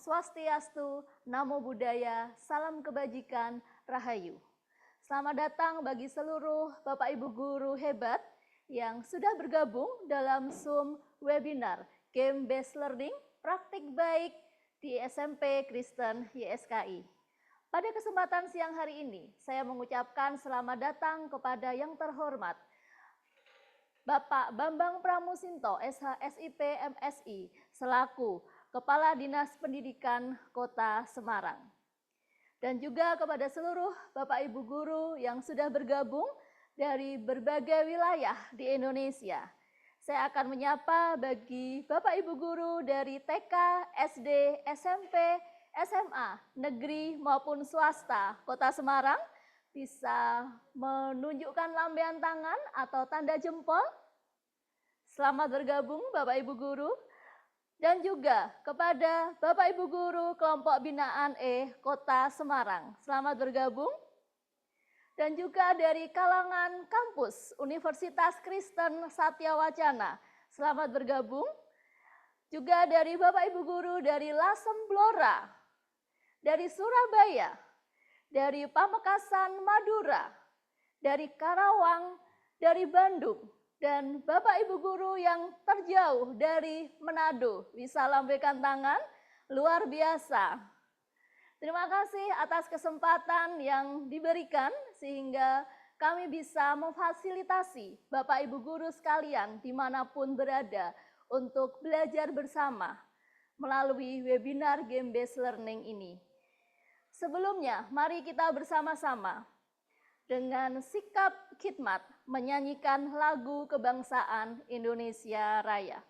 Swastiastu, Namo Buddhaya, Salam Kebajikan, Rahayu. Selamat datang bagi seluruh Bapak Ibu Guru hebat yang sudah bergabung dalam Zoom webinar Game Based Learning Praktik Baik di SMP Kristen YSKI. Pada kesempatan siang hari ini, saya mengucapkan selamat datang kepada yang terhormat Bapak Bambang Pramusinto, SHSIP MSI, selaku Kepala Dinas Pendidikan Kota Semarang. Dan juga kepada seluruh Bapak Ibu Guru yang sudah bergabung dari berbagai wilayah di Indonesia. Saya akan menyapa bagi Bapak Ibu Guru dari TK, SD, SMP, SMA, negeri maupun swasta Kota Semarang, bisa menunjukkan lambaian tangan atau tanda jempol. Selamat bergabung Bapak Ibu Guru. Dan juga kepada Bapak Ibu Guru kelompok binaan E Kota Semarang. Selamat bergabung. Dan juga dari kalangan kampus Universitas Kristen Satya Wacana. Selamat bergabung. Juga dari Bapak Ibu Guru dari Lasem Blora, dari Surabaya, dari Pamekasan Madura, dari Karawang, dari Bandung, dan Bapak Ibu Guru yang terjauh dari Manado bisa lambaikan tangan, luar biasa. Terima kasih atas kesempatan yang diberikan sehingga kami bisa memfasilitasi Bapak Ibu Guru sekalian dimanapun berada untuk belajar bersama melalui webinar Game Based Learning ini. Sebelumnya, mari kita bersama-sama dengan sikap khidmat menyanyikan lagu kebangsaan Indonesia Raya.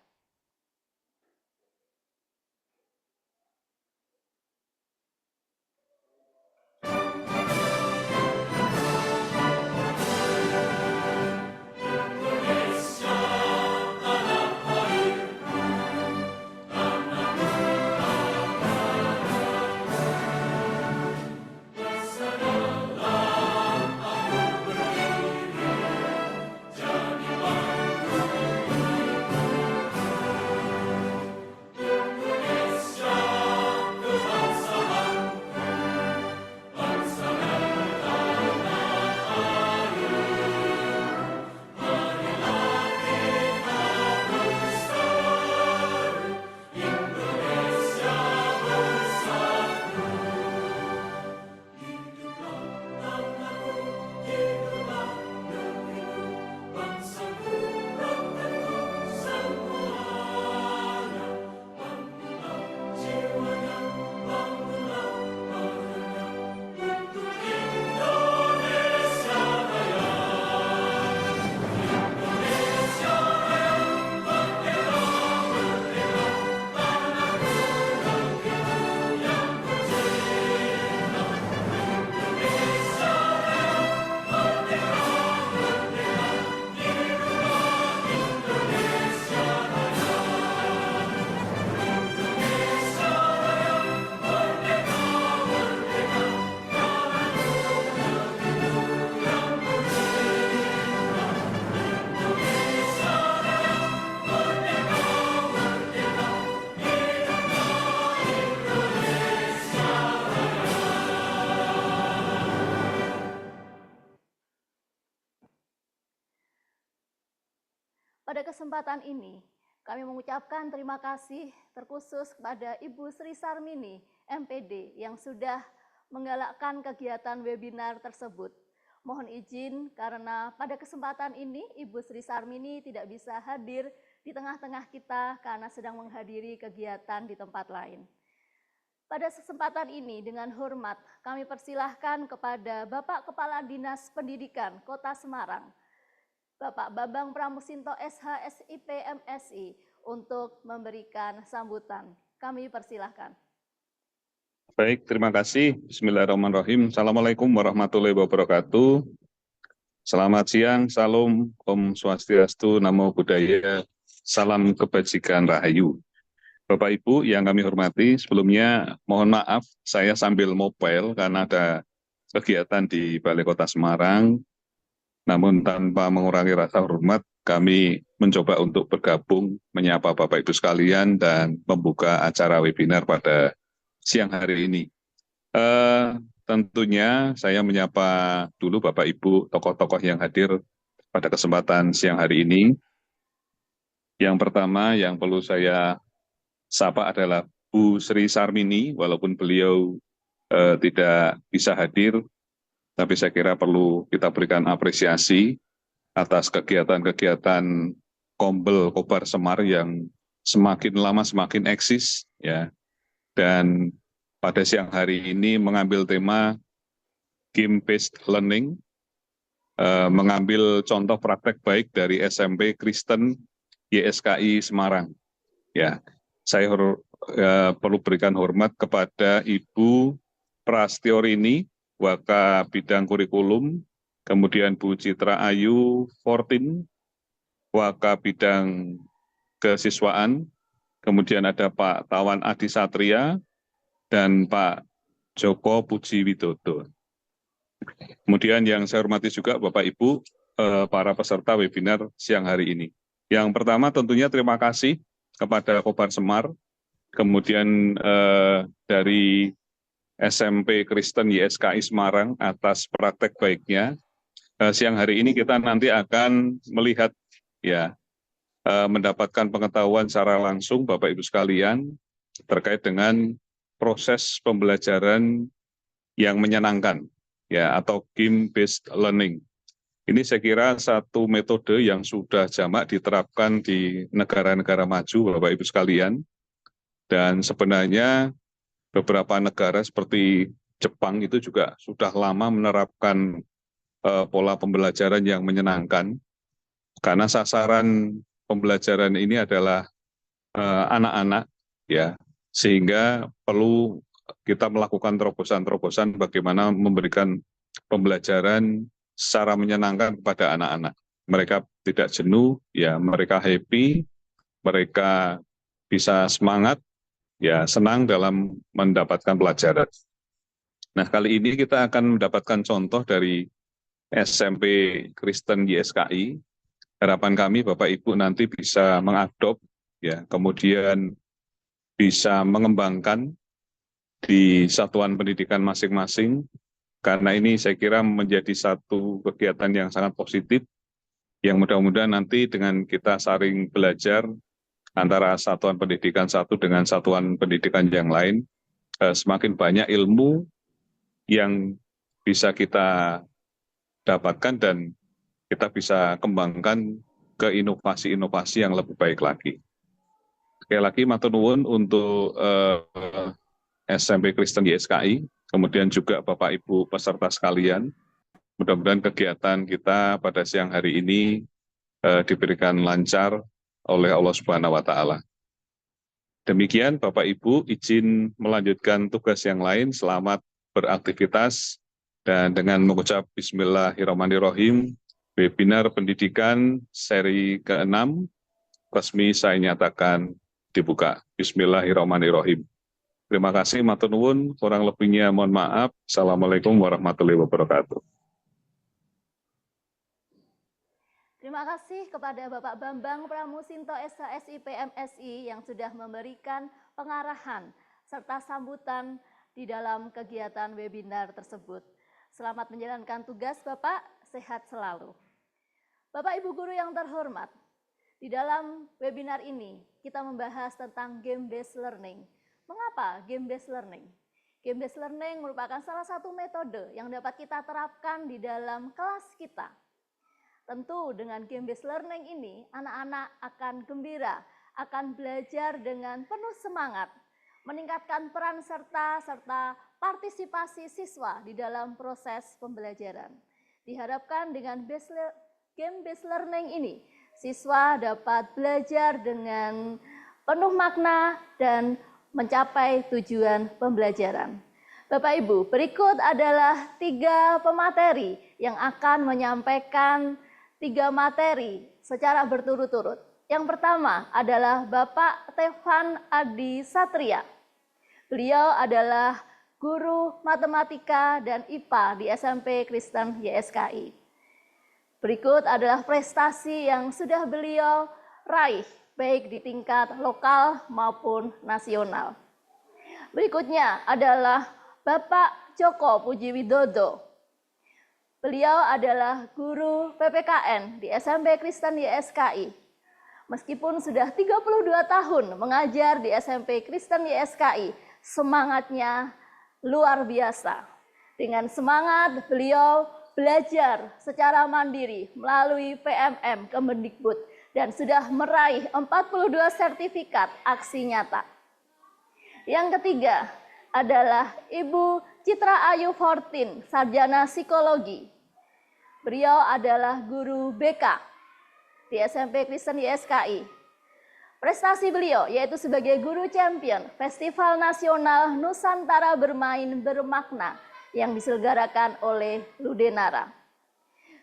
Pada kesempatan ini, kami mengucapkan terima kasih terkhusus kepada Ibu Sri Sarmini, MPD, yang sudah menggalakkan kegiatan webinar tersebut. Mohon izin karena pada kesempatan ini Ibu Sri Sarmini tidak bisa hadir di tengah-tengah kita karena sedang menghadiri kegiatan di tempat lain. Pada kesempatan ini dengan hormat kami persilahkan kepada Bapak Kepala Dinas Pendidikan Kota Semarang, Bapak Bambang Pramusinto SHSIP MSI untuk memberikan sambutan. Kami persilahkan. Baik, terima kasih. Bismillahirrahmanirrahim. Assalamualaikum warahmatullahi wabarakatuh. Selamat siang, salam, Om Swastiastu, Namo Buddhaya, salam kebajikan rahayu. Bapak Ibu yang kami hormati, sebelumnya mohon maaf saya sambil mobile karena ada kegiatan di Balai Kota Semarang. Namun tanpa mengurangi rasa hormat, kami mencoba untuk bergabung, menyapa Bapak Ibu sekalian, dan membuka acara webinar pada siang hari ini. Tentunya saya menyapa dulu Bapak Ibu tokoh-tokoh yang hadir pada kesempatan siang hari ini. Yang pertama yang perlu saya sapa adalah Bu Sri Sarmini, walaupun beliau tidak bisa hadir, tapi saya kira perlu kita berikan apresiasi atas kegiatan-kegiatan Kombel Kobar Semar yang semakin lama semakin eksis, ya. Dan pada siang hari ini mengambil tema game-based learning, mengambil contoh praktek baik dari SMP Kristen YSKI Semarang. Ya, saya perlu berikan hormat kepada Ibu Prastiorini, Waka Bidang Kurikulum, kemudian Bu Citra Ayu Fortin, Waka Bidang Kesiswaan, kemudian ada Pak Tawan Adi Satria, dan Pak Joko Puji Widodo. Kemudian yang saya hormati juga Bapak Ibu, para peserta webinar siang hari ini. Yang pertama tentunya terima kasih kepada Kobar Semar, kemudian dari SMP Kristen YSKI Semarang atas praktek baiknya. Siang hari ini kita nanti akan melihat, ya, mendapatkan pengetahuan secara langsung Bapak Ibu sekalian terkait dengan proses pembelajaran yang menyenangkan, ya, atau game-based learning. Ini saya kira satu metode yang sudah jamak diterapkan di negara-negara maju, Bapak Ibu sekalian. Dan sebenarnya beberapa negara seperti Jepang itu juga sudah lama menerapkan pola pembelajaran yang menyenangkan, karena sasaran pembelajaran ini adalah anak-anak, ya, sehingga perlu kita melakukan terobosan-terobosan bagaimana memberikan pembelajaran secara menyenangkan kepada anak-anak. Mereka tidak jenuh, ya, mereka happy, mereka bisa semangat, ya, senang dalam mendapatkan pelajaran. Nah, kali ini kita akan mendapatkan contoh dari SMP Kristen YSKI. Harapan kami Bapak Ibu nanti bisa mengadop, ya, kemudian bisa mengembangkan di satuan pendidikan masing-masing, karena ini saya kira menjadi satu kegiatan yang sangat positif, yang mudah-mudahan nanti dengan kita saling belajar antara satuan pendidikan satu dengan satuan pendidikan yang lain, semakin banyak ilmu yang bisa kita dapatkan dan kita bisa kembangkan ke inovasi-inovasi yang lebih baik lagi. Sekali lagi matur nuwun untuk SMP Kristen YSKI, kemudian juga Bapak Ibu peserta sekalian. Mudah-mudahan kegiatan kita pada siang hari ini diberikan lancar oleh Allah Subhanahu wa Ta'ala. Demikian Bapak Ibu, izin melanjutkan tugas yang lain. Selamat beraktivitas, dan dengan mengucap Bismillahirrahmanirrahim, webinar pendidikan seri ke-6 resmi saya nyatakan dibuka. Bismillahirrahmanirrahim. Terima kasih, matur nuwun, kurang lebihnya mohon maaf. Assalamualaikum warahmatullahi wabarakatuh. Terima kasih kepada Bapak Bambang Pramusinto SHSI PMSI yang sudah memberikan pengarahan serta sambutan di dalam kegiatan webinar tersebut. Selamat menjalankan tugas Bapak, sehat selalu. Bapak Ibu Guru yang terhormat, di dalam webinar ini kita membahas tentang game-based learning. Mengapa game-based learning? Game-based learning merupakan salah satu metode yang dapat kita terapkan di dalam kelas kita. Tentu dengan game-based learning ini, anak-anak akan gembira, akan belajar dengan penuh semangat, meningkatkan peran serta partisipasi siswa di dalam proses pembelajaran. Diharapkan dengan game-based learning ini, siswa dapat belajar dengan penuh makna dan mencapai tujuan pembelajaran. Bapak Ibu, berikut adalah 3 pemateri yang akan menyampaikan 3 materi secara berturut-turut. Yang pertama adalah Bapak Tevan Adi Satria. Beliau adalah guru matematika dan IPA di SMP Kristen YSKI. Berikut adalah prestasi yang sudah beliau raih, baik di tingkat lokal maupun nasional. Berikutnya adalah Bapak Joko Pujiwidodo. Beliau adalah guru PPKN di SMP Kristen YSKI. Meskipun sudah 32 tahun mengajar di SMP Kristen YSKI, semangatnya luar biasa. Dengan semangat beliau belajar secara mandiri melalui PMM Kemendikbud dan sudah meraih 42 sertifikat aksi nyata. Yang ketiga adalah Ibu Citra Ayu Fortin, sarjana psikologi. Beliau adalah guru BK di SMP Kristen YSKI. Prestasi beliau yaitu sebagai guru champion Festival Nasional Nusantara Bermain Bermakna yang diselenggarakan oleh Ludenara.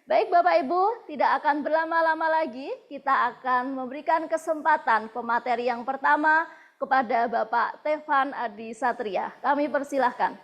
Baik Bapak Ibu, tidak akan berlama-lama lagi, kita akan memberikan kesempatan pemateri yang pertama kepada Bapak Tefan Adi Satria. Kami persilahkan.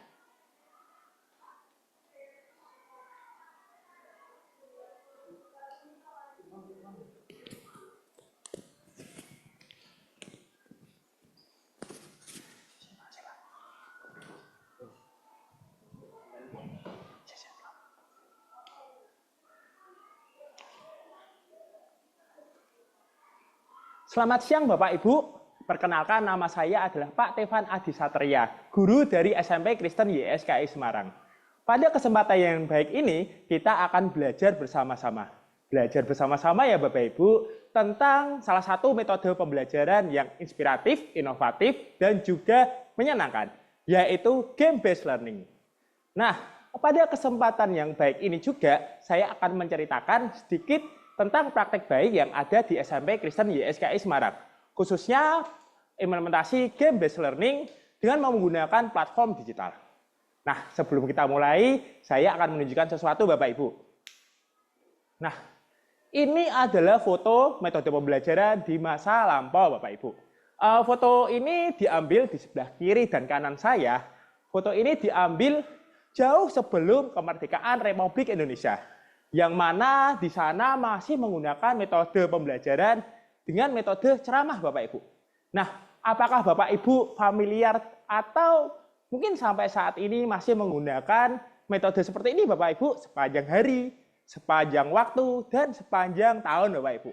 Selamat siang Bapak Ibu, perkenalkan nama saya adalah Pak Tefan Adi Satria, guru dari SMP Kristen YSKI Semarang. Pada kesempatan yang baik ini, kita akan belajar bersama-sama. Belajar bersama-sama ya Bapak Ibu, tentang salah satu metode pembelajaran yang inspiratif, inovatif, dan juga menyenangkan, yaitu game-based learning. Nah, pada kesempatan yang baik ini juga, saya akan menceritakan sedikit tentang praktek baik yang ada di SMP Kristen YSKI Semarang, khususnya implementasi game-based learning dengan menggunakan platform digital. Nah, sebelum kita mulai, saya akan menunjukkan sesuatu Bapak Ibu. Nah, ini adalah foto metode pembelajaran di masa lampau Bapak Ibu. Foto ini diambil di sebelah kiri dan kanan saya. Foto ini diambil jauh sebelum kemerdekaan Republik Indonesia, yang mana di sana masih menggunakan metode pembelajaran dengan metode ceramah Bapak Ibu. Nah, apakah Bapak Ibu familiar atau mungkin sampai saat ini masih menggunakan metode seperti ini Bapak Ibu sepanjang hari, sepanjang waktu, dan sepanjang tahun Bapak Ibu?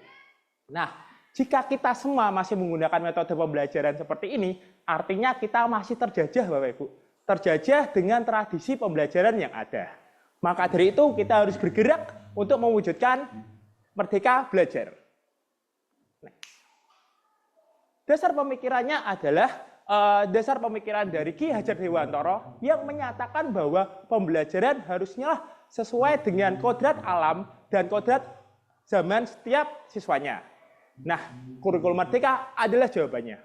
Nah, jika kita semua masih menggunakan metode pembelajaran seperti ini, artinya kita masih terjajah Bapak Ibu. Terjajah dengan tradisi pembelajaran yang ada. Maka dari itu kita harus bergerak untuk mewujudkan merdeka belajar. Dasar pemikirannya adalah dasar pemikiran dari Ki Hajar Dewantara yang menyatakan bahwa pembelajaran harusnya sesuai dengan kodrat alam dan kodrat zaman setiap siswanya. Nah, kurikulum merdeka adalah jawabannya.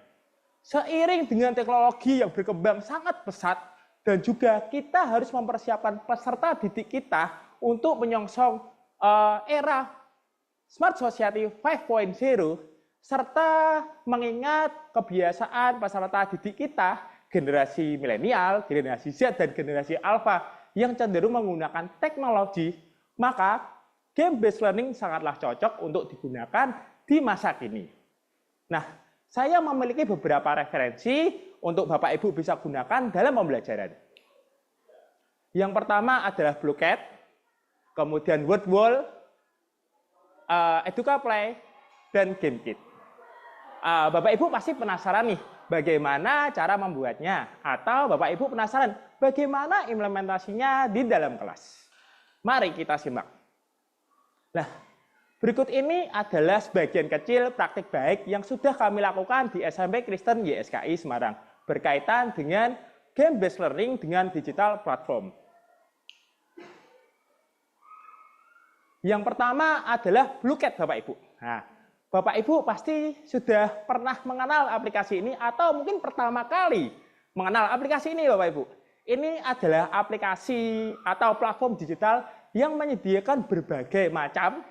Seiring dengan teknologi yang berkembang sangat pesat, dan juga kita harus mempersiapkan peserta didik kita untuk menyongsong era Smart Society 5.0, serta mengingat kebiasaan peserta didik kita, generasi milenial, generasi Z, dan generasi Alpha yang cenderung menggunakan teknologi, maka game-based learning sangatlah cocok untuk digunakan di masa kini. Nah, saya memiliki beberapa referensi untuk Bapak Ibu bisa gunakan dalam pembelajaran. Yang pertama adalah Bluecat, kemudian WordWall, EducaPlay, dan GameKit. Bapak Ibu pasti penasaran nih, bagaimana cara membuatnya? Atau Bapak Ibu penasaran bagaimana implementasinya di dalam kelas? Mari kita simak. Nah, berikut ini adalah sebagian kecil praktik baik yang sudah kami lakukan di SMP Kristen YSKI Semarang berkaitan dengan game-based learning dengan digital platform. Yang pertama adalah Bluecat Bapak Ibu. Nah, Bapak Ibu pasti sudah pernah mengenal aplikasi ini atau mungkin pertama kali mengenal aplikasi ini Bapak Ibu. Ini adalah aplikasi atau platform digital yang menyediakan berbagai macam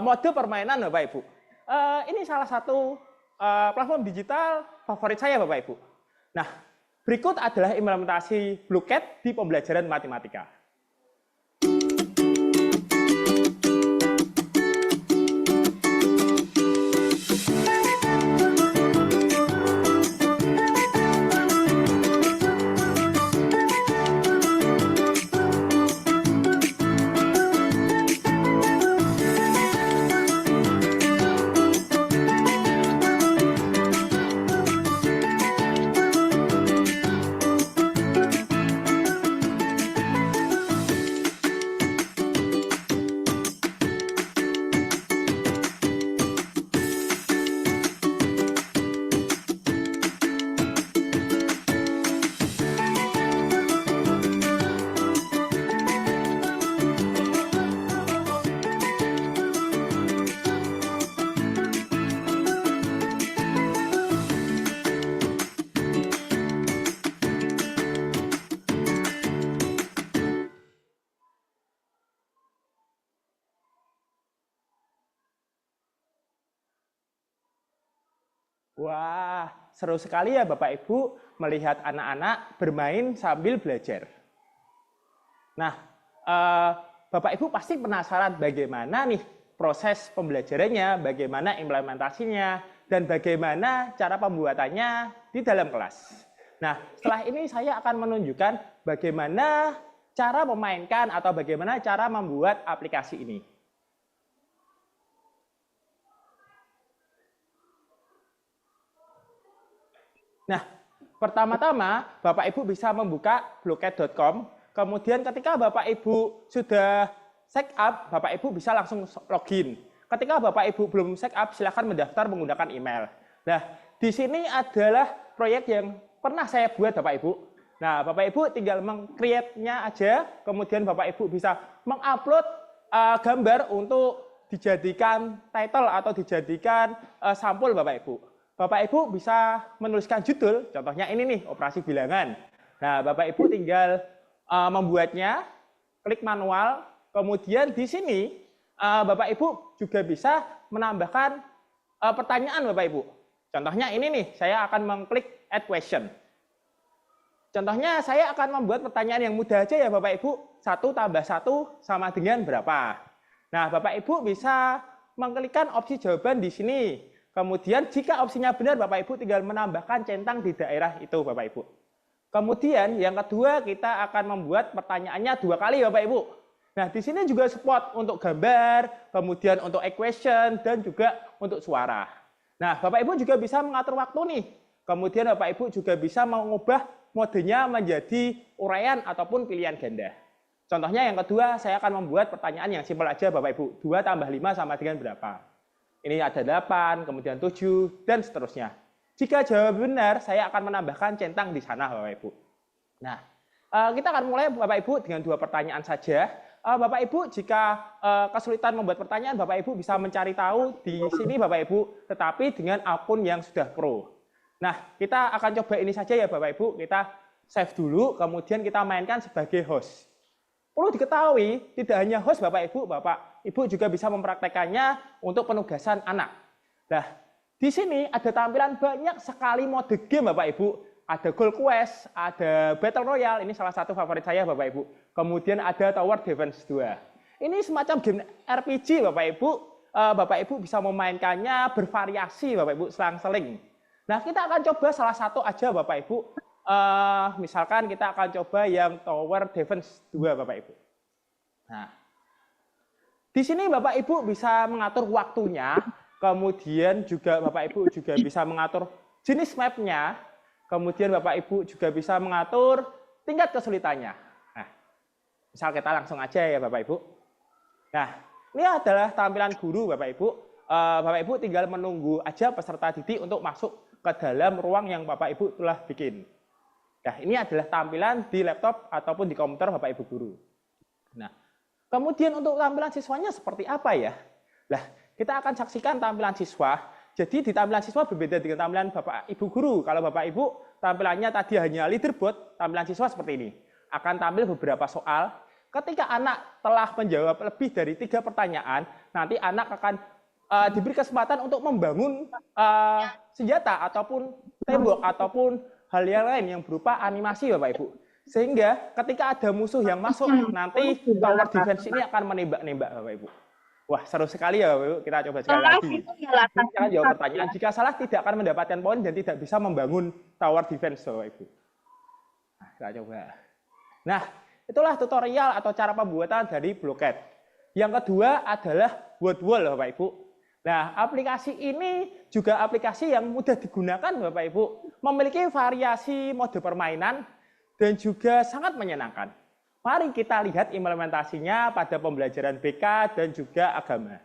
mode permainan Bapak Ibu. Ini salah satu platform digital favorit saya Bapak Ibu. Nah, berikut adalah implementasi Bluecat di pembelajaran matematika. Wah, seru sekali ya Bapak Ibu melihat anak-anak bermain sambil belajar. Nah, Bapak Ibu pasti penasaran bagaimana nih proses pembelajarannya, bagaimana implementasinya, dan bagaimana cara pembuatannya di dalam kelas. Nah, setelah ini saya akan menunjukkan bagaimana cara memainkan atau bagaimana cara membuat aplikasi ini. Nah, pertama-tama Bapak Ibu bisa membuka blocket.com. Kemudian ketika Bapak Ibu sudah sign up, Bapak Ibu bisa langsung login. Ketika Bapak Ibu belum sign up, silakan mendaftar menggunakan email. Nah, di sini adalah proyek yang pernah saya buat Bapak Ibu. Nah, Bapak Ibu tinggal meng-create-nya aja, kemudian Bapak Ibu bisa mengupload gambar untuk dijadikan title atau dijadikan sampul Bapak Ibu. Bapak Ibu bisa menuliskan judul, contohnya ini nih, operasi bilangan. Nah, Bapak Ibu tinggal membuatnya, klik manual, kemudian di sini Bapak Ibu juga bisa menambahkan pertanyaan Bapak Ibu. Contohnya ini nih, saya akan mengklik add question. Contohnya saya akan membuat pertanyaan yang mudah aja ya Bapak Ibu, 1 tambah 1 sama dengan berapa. Nah, Bapak Ibu bisa mengklikkan opsi jawaban di sini. Kemudian jika opsinya benar, Bapak Ibu tinggal menambahkan centang di daerah itu, Bapak Ibu. Kemudian yang kedua, kita akan membuat pertanyaannya 2 kali, Bapak Ibu. Nah, di sini juga spot untuk gambar, kemudian untuk equation, dan juga untuk suara. Nah, Bapak Ibu juga bisa mengatur waktu nih. Kemudian Bapak Ibu juga bisa mengubah modenya menjadi uraian ataupun pilihan ganda. Contohnya yang kedua, saya akan membuat pertanyaan yang simpel aja, Bapak Ibu. 2 tambah 5 sama dengan berapa? Ini ada 8, kemudian 7, dan seterusnya. Jika jawab benar, saya akan menambahkan centang di sana, Bapak Ibu. Nah, kita akan mulai, Bapak Ibu, dengan 2 pertanyaan saja. Bapak Ibu, jika kesulitan membuat pertanyaan, Bapak Ibu bisa mencari tahu di sini, Bapak Ibu, tetapi dengan akun yang sudah pro. Nah, kita akan coba ini saja ya, Bapak Ibu. Kita save dulu, kemudian kita mainkan sebagai host. Perlu diketahui, tidak hanya host Bapak Ibu juga bisa mempraktekannya untuk penugasan anak. Nah, di sini ada tampilan banyak sekali mode game Bapak Ibu. Ada Gold Quest, ada Battle Royale, ini salah satu favorit saya Bapak Ibu. Kemudian ada Tower Defense 2. Ini semacam game RPG Bapak Ibu. Bapak Ibu bisa memainkannya bervariasi Bapak Ibu, selang-seling. Nah, kita akan coba salah satu aja Bapak Ibu. Misalkan kita akan coba yang Tower Defense 2 Bapak Ibu. Nah, di sini Bapak Ibu bisa mengatur waktunya, kemudian juga Bapak Ibu juga bisa mengatur jenis mapnya, kemudian Bapak Ibu juga bisa mengatur tingkat kesulitannya. Nah, misal kita langsung aja ya Bapak Ibu. Nah, ini adalah tampilan guru Bapak Ibu. Bapak Ibu tinggal menunggu aja peserta didik untuk masuk ke dalam ruang yang Bapak Ibu telah bikin. Nah, ini adalah tampilan di laptop ataupun di komputer Bapak Ibu guru. Nah, kemudian untuk tampilan siswanya seperti apa ya? Nah, kita akan saksikan tampilan siswa. Jadi di tampilan siswa berbeda dengan tampilan Bapak Ibu guru. Kalau Bapak Ibu tampilannya tadi hanya leaderboard, tampilan siswa seperti ini. Akan tampil beberapa soal. Ketika anak telah menjawab lebih dari 3 pertanyaan, nanti anak akan diberi kesempatan untuk membangun senjata ataupun tembok ataupun hal yang lain yang berupa animasi Bapak Ibu. Sehingga ketika ada musuh yang masuk, nanti tower defense ini akan menembak-nembak Bapak Ibu. Wah, seru sekali ya Bapak Ibu. Kita coba sekali lagi. Kita akan jawab pertanyaan. Jika salah tidak akan mendapatkan poin dan tidak bisa membangun tower defense Bapak Ibu. Nah, kita coba. Nah, itulah tutorial atau cara pembuatan dari Blocket. Yang kedua adalah word wall Bapak Ibu. Nah, aplikasi ini juga aplikasi yang mudah digunakan Bapak Ibu, memiliki variasi mode permainan dan juga sangat menyenangkan. Mari kita lihat implementasinya pada pembelajaran BK dan juga agama.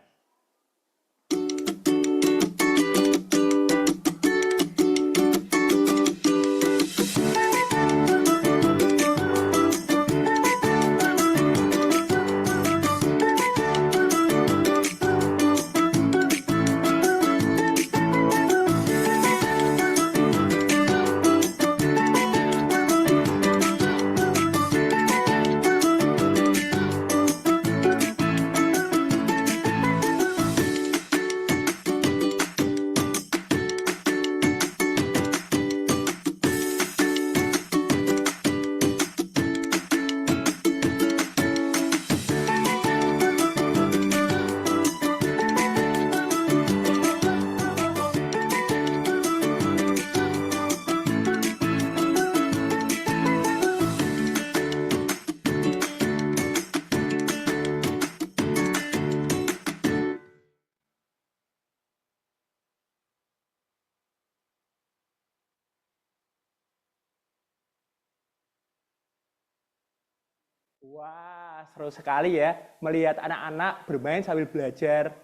Wah, seru sekali ya melihat anak-anak bermain sambil belajar.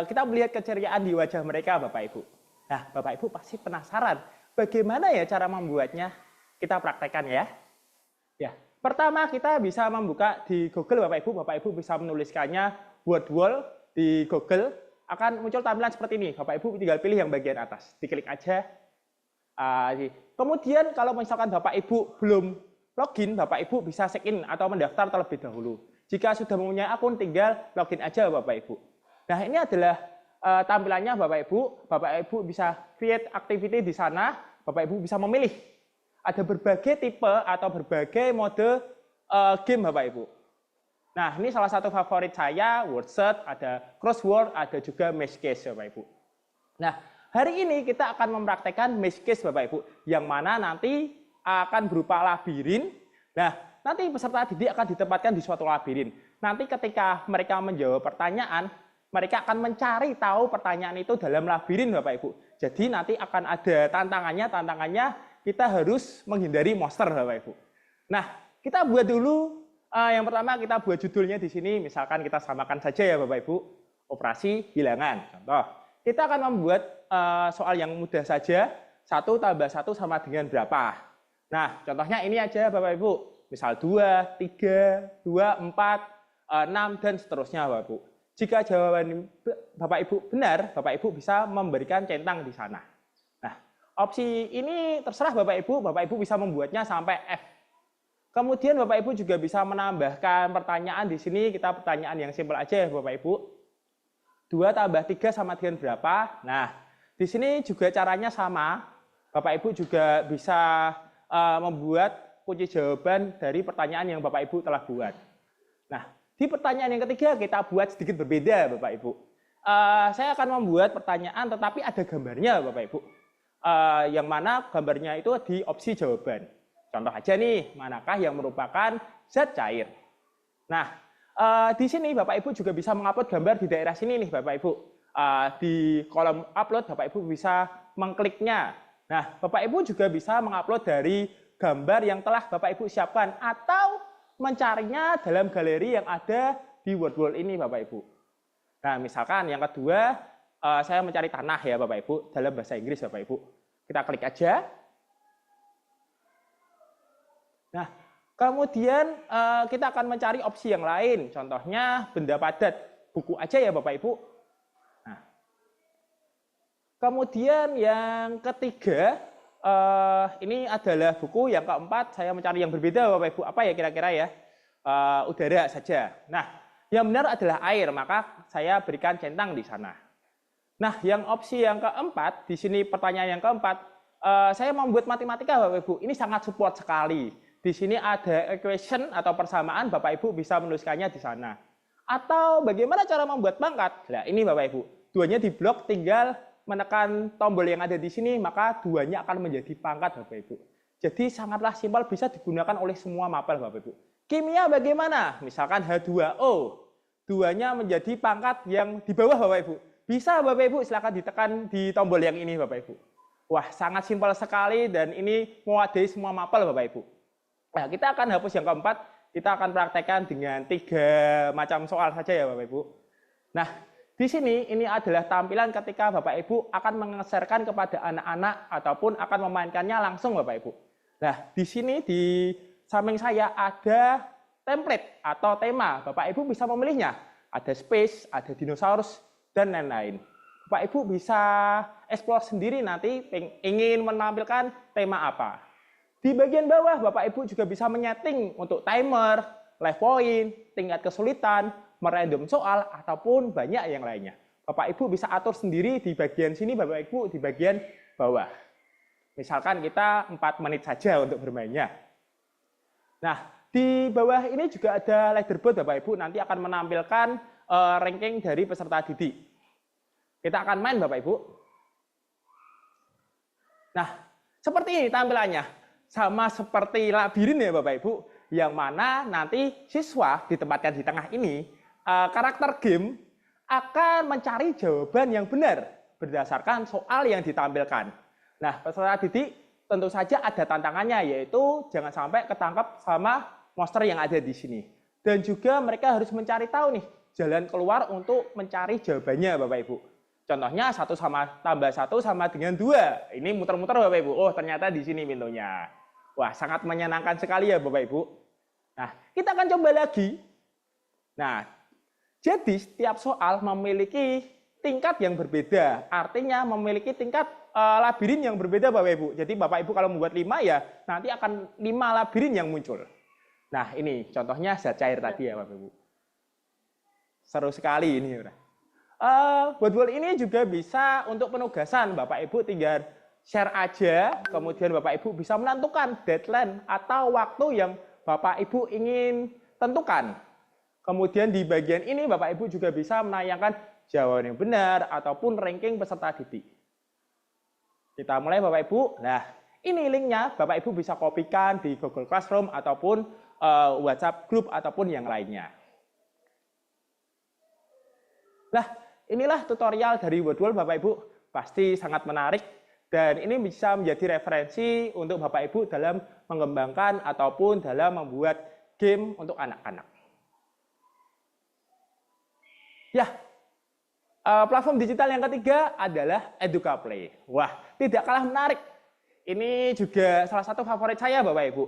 Kita melihat keceriaan di wajah mereka, Bapak Ibu. Nah, Bapak Ibu pasti penasaran bagaimana ya cara membuatnya. Kita praktekkan ya. Ya, pertama kita bisa membuka di Google, Bapak Ibu. Bapak Ibu bisa menuliskannya word wall di Google. Akan muncul tampilan seperti ini. Bapak Ibu tinggal pilih yang bagian atas. Diklik aja. Kemudian kalau misalkan Bapak Ibu belum login, Bapak Ibu bisa check in atau mendaftar terlebih dahulu. Jika sudah mempunyai akun, tinggal login aja Bapak Ibu. Nah, ini adalah tampilannya Bapak Ibu. Bapak Ibu bisa create activity di sana. Bapak Ibu bisa memilih. Ada berbagai tipe atau berbagai mode game Bapak Ibu. Nah, ini salah satu favorit saya, word search, ada crossword, ada juga match case Bapak Ibu. Nah, hari ini kita akan mempraktekkan match case Bapak Ibu, yang mana nanti akan berupa labirin. Nah, nanti peserta didik akan ditempatkan di suatu labirin. Nanti ketika mereka menjawab pertanyaan, mereka akan mencari tahu pertanyaan itu dalam labirin Bapak Ibu. Jadi nanti akan ada tantangannya kita harus menghindari monster Bapak Ibu. Nah, kita buat dulu, yang pertama kita buat judulnya di sini, misalkan kita samakan saja ya Bapak Ibu, operasi bilangan. Contoh, kita akan membuat soal yang mudah saja, 1 tambah 1 sama dengan berapa. Nah, contohnya ini aja Bapak Ibu. Misal 2, 3, 2, 4, 6, dan seterusnya Bapak Ibu. Jika jawaban Bapak Ibu benar, Bapak Ibu bisa memberikan centang di sana. Nah, opsi ini terserah Bapak Ibu bisa membuatnya sampai F. Kemudian Bapak Ibu juga bisa menambahkan pertanyaan di sini, kita pertanyaan yang simpel aja ya Bapak Ibu. 2 tambah 3 sama dengan berapa? Nah, di sini juga caranya sama. Bapak Ibu juga bisa membuat kunci jawaban dari pertanyaan yang Bapak Ibu telah buat. Nah, di pertanyaan yang ketiga kita buat sedikit berbeda Bapak Ibu. Saya akan membuat pertanyaan tetapi ada gambarnya Bapak Ibu. Yang mana gambarnya itu di opsi jawaban. Contoh aja nih, manakah yang merupakan zat cair. Nah, di sini Bapak Ibu juga bisa mengupload gambar di daerah sini nih Bapak Ibu. Di kolom upload Bapak Ibu bisa mengkliknya. Nah, Bapak Ibu juga bisa mengupload dari gambar yang telah Bapak Ibu siapkan atau mencarinya dalam galeri yang ada di word wall ini Bapak Ibu. Nah, misalkan yang kedua, saya mencari tanah ya Bapak Ibu dalam bahasa Inggris Bapak Ibu. Kita klik aja. Nah, kemudian kita akan mencari opsi yang lain. Contohnya benda padat, buku aja ya Bapak Ibu. Nah, kemudian yang ketiga, ini adalah buku. Yang keempat, saya mencari yang berbeda Bapak Ibu. Apa ya kira-kira ya? Udara saja. Nah, yang benar adalah air, maka saya berikan centang di sana. Nah, yang opsi yang keempat, di sini pertanyaan yang keempat, saya membuat matematika Bapak Ibu. Ini sangat support sekali. Di sini ada equation atau persamaan, Bapak Ibu bisa menuliskannya di sana. Atau bagaimana cara membuat pangkat? Nah, ini Bapak Ibu. Duanya di blok, tinggal menekan tombol yang ada di sini, maka duanya akan menjadi pangkat Bapak Ibu. Jadi sangatlah simpel, bisa digunakan oleh semua mapel Bapak Ibu. Kimia bagaimana? Misalkan H2O. Duanya menjadi pangkat yang di bawah Bapak Ibu. Bisa Bapak Ibu, silakan ditekan di tombol yang ini Bapak Ibu. Wah, sangat simpel sekali dan ini mewadai semua mapel Bapak Ibu. Nah, kita akan hapus yang keempat, kita akan praktekkan dengan 3 macam soal saja ya Bapak Ibu. Nah, di sini ini adalah tampilan ketika Bapak Ibu akan mengeserkan kepada anak-anak ataupun akan memainkannya langsung Bapak Ibu. Nah, di sini di samping saya ada template atau tema. Bapak Ibu bisa memilihnya. Ada space, ada dinosaurus, dan lain-lain. Bapak Ibu bisa explore sendiri nanti ingin menampilkan tema apa. Di bagian bawah Bapak Ibu juga bisa menyeting untuk timer, live point, tingkat kesulitan, merandom soal, ataupun banyak yang lainnya. Bapak Ibu bisa atur sendiri di bagian sini Bapak Ibu, di bagian bawah. Misalkan kita 4 menit saja untuk bermainnya. Nah, di bawah ini juga ada leaderboard Bapak Ibu, nanti akan menampilkan ranking dari peserta didik. Kita akan main Bapak Ibu. Nah, seperti ini tampilannya. Sama seperti labirin ya Bapak Ibu, yang mana nanti siswa ditempatkan di tengah ini, karakter game akan mencari jawaban yang benar berdasarkan soal yang ditampilkan. Nah, peserta didik tentu saja ada tantangannya, yaitu jangan sampai ketangkep sama monster yang ada di sini. Dan juga mereka harus mencari tahu nih jalan keluar untuk mencari jawabannya Bapak Ibu. Contohnya 1 tambah 1 sama dengan 2. Ini muter-muter Bapak Ibu. Oh, ternyata di sini pintunya. Wah, sangat menyenangkan sekali ya Bapak Ibu. Nah, kita akan coba lagi. Nah, jadi setiap soal memiliki tingkat yang berbeda. Artinya memiliki tingkat labirin yang berbeda Bapak Ibu. Jadi Bapak Ibu kalau membuat 5 ya nanti akan 5 labirin yang muncul. Nah, ini contohnya zat cair tadi ya Bapak Ibu. Seru sekali ini. Buat ini juga bisa untuk penugasan. Bapak Ibu tinggal share aja, kemudian Bapak Ibu bisa menentukan deadline atau waktu yang Bapak Ibu ingin tentukan. Kemudian di bagian ini Bapak Ibu juga bisa menayangkan jawaban yang benar ataupun ranking peserta didik. Kita mulai Bapak Ibu. Nah, ini linknya Bapak Ibu bisa kopikan di Google Classroom ataupun WhatsApp group ataupun yang lainnya. Nah, inilah tutorial dari Wordwall Bapak Ibu. Pasti sangat menarik dan ini bisa menjadi referensi untuk Bapak Ibu dalam mengembangkan ataupun dalam membuat game untuk anak-anak. Ya, platform digital yang ketiga adalah EducaPlay. Wah, tidak kalah menarik. Ini juga salah satu favorit saya Bapak Ibu.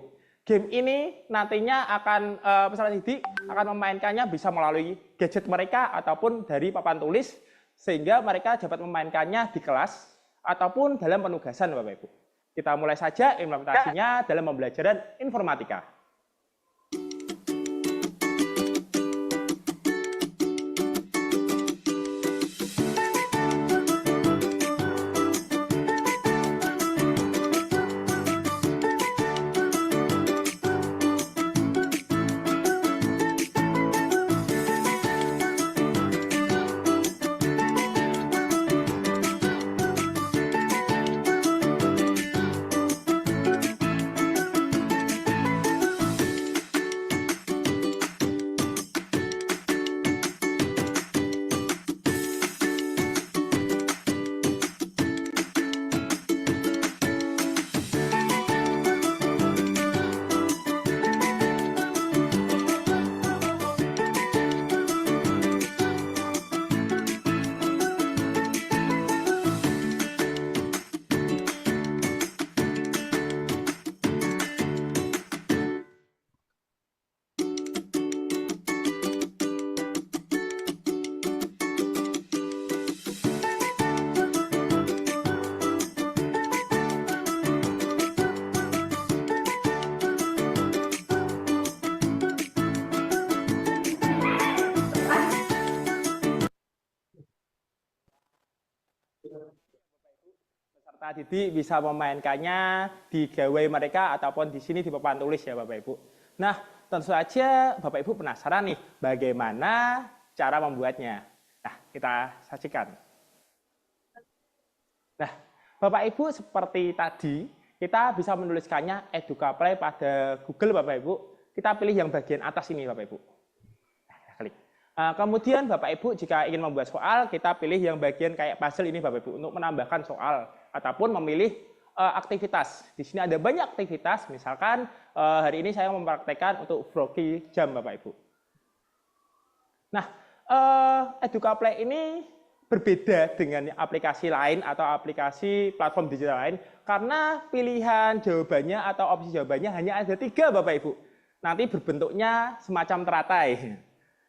Game ini nantinya akan peserta didik akan memainkannya bisa melalui gadget mereka ataupun dari papan tulis sehingga mereka dapat memainkannya di kelas ataupun dalam penugasan Bapak Ibu. Kita mulai saja implementasinya dalam pembelajaran informatika. Peserta didik bisa memainkannya di gawai mereka ataupun di sini di papan tulis ya Bapak Ibu. Nah, tentu saja Bapak Ibu penasaran nih bagaimana cara membuatnya. Nah, kita saksikan. Nah, Bapak Ibu seperti tadi kita bisa menuliskannya EducaPlay pada Google Bapak Ibu. Kita pilih yang bagian atas ini Bapak Ibu. Nah, kita klik. Kemudian Bapak Ibu jika ingin membuat soal, kita pilih yang bagian kayak puzzle ini Bapak Ibu untuk menambahkan soal ataupun memilih aktivitas. Di sini ada banyak aktivitas, misalkan hari ini saya mempraktekkan untuk Froggy Jam Bapak Ibu. Nah, EducaPlay ini berbeda dengan aplikasi lain atau aplikasi platform digital lain karena pilihan jawabannya atau opsi jawabannya hanya ada 3 Bapak Ibu. Nanti berbentuknya semacam teratai.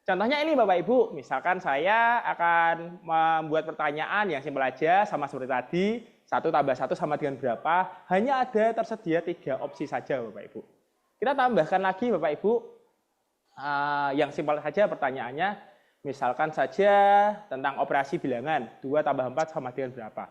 Contohnya ini Bapak Ibu, misalkan saya akan membuat pertanyaan yang simpel aja sama seperti tadi, 1 tambah 1 sama dengan berapa, hanya ada tersedia 3 opsi saja Bapak Ibu. Kita tambahkan lagi Bapak Ibu, yang simpel saja pertanyaannya, misalkan saja tentang operasi bilangan, 2 tambah 4 sama dengan berapa.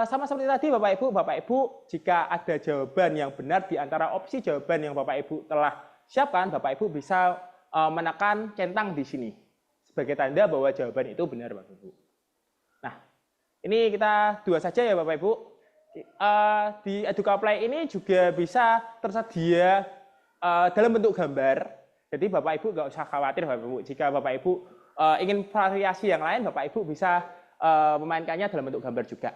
Sama seperti tadi Bapak Ibu, jika ada jawaban yang benar di antara opsi jawaban yang Bapak Ibu telah siapkan, Bapak Ibu bisa menekan centang di sini sebagai tanda bahwa jawaban itu benar Bapak Ibu. Nah, ini kita 2 saja ya Bapak Ibu. Di EducaPlay ini juga bisa tersedia dalam bentuk gambar. Jadi Bapak Ibu nggak usah khawatir Bapak Ibu. Jika Bapak Ibu ingin variasi yang lain, Bapak Ibu bisa memainkannya dalam bentuk gambar juga.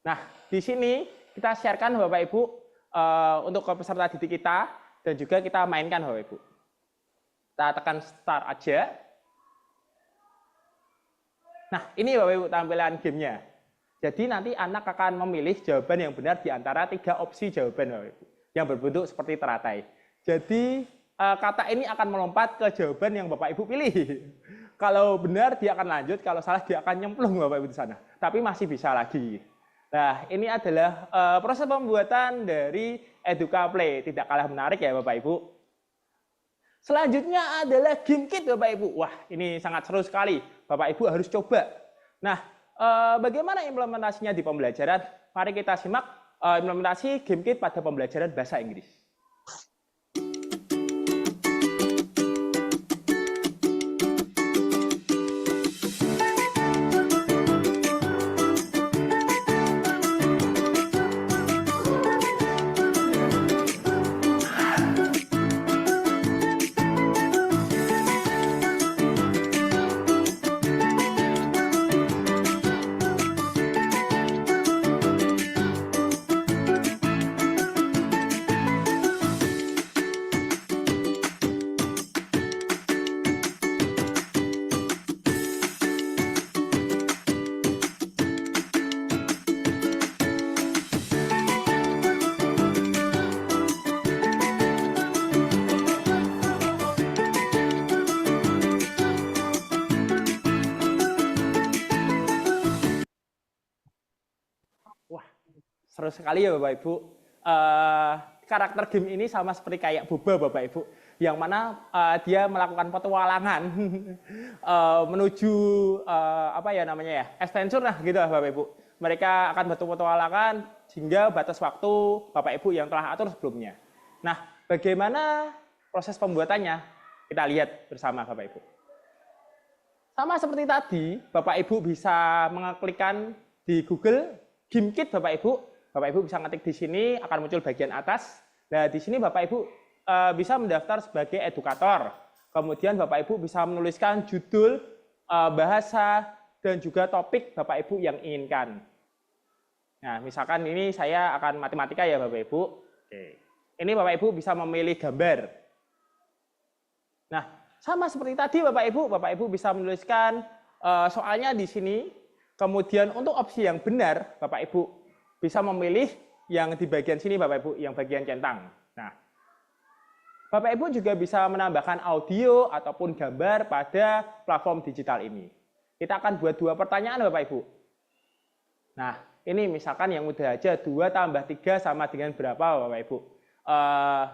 Nah, di sini kita sharekan Bapak Ibu untuk peserta didik kita. dan juga kita mainkan Bapak Ibu. Kita tekan start aja. Nah, ini Bapak Ibu tampilan gamenya. Jadi nanti anak akan memilih jawaban yang benar di antara 3 opsi jawaban Bapak Ibu, yang berbentuk seperti teratai. Jadi kata ini akan melompat ke jawaban yang Bapak Ibu pilih. Kalau benar dia akan lanjut, kalau salah dia akan nyemplung Bapak Ibu di sana. Tapi masih bisa lagi. Nah, ini adalah proses pembuatan dari Eduka Play. Tidak kalah menarik ya Bapak Ibu. Selanjutnya adalah game kit Bapak Ibu. Wah, ini sangat seru sekali. Bapak Ibu harus coba. Nah, bagaimana implementasinya di pembelajaran? Mari kita simak implementasi game kit pada pembelajaran bahasa Inggris. Seru sekali ya Bapak Ibu. Karakter game ini sama seperti kayak Boba Bapak Ibu, yang mana dia melakukan petualangan menuju adventure lah gitu Bapak Ibu. Mereka akan berpetualangan hingga batas waktu Bapak Ibu yang telah atur sebelumnya. Nah, bagaimana proses pembuatannya? Kita lihat bersama Bapak Ibu. Sama seperti tadi, Bapak Ibu bisa mengeklikkan di Google Game Kit Bapak Ibu. Bapak Ibu bisa ngetik di sini, akan muncul bagian atas. Nah, di sini Bapak Ibu bisa mendaftar sebagai edukator. Kemudian Bapak Ibu bisa menuliskan judul, bahasa, dan juga topik Bapak Ibu yang inginkan. Nah, misalkan ini saya akan matematika ya Bapak Ibu. Oke. Ini Bapak Ibu bisa memilih gambar. Nah, sama seperti tadi Bapak Ibu bisa menuliskan soalnya di sini. Kemudian untuk opsi yang benar, Bapak Ibu bisa memilih yang di bagian sini Bapak Ibu, yang bagian centang. Nah, Bapak Ibu juga bisa menambahkan audio ataupun gambar pada platform digital ini. Kita akan buat 2 pertanyaan Bapak Ibu. Nah, ini misalkan yang mudah aja 2 tambah 3 sama dengan berapa Bapak Ibu.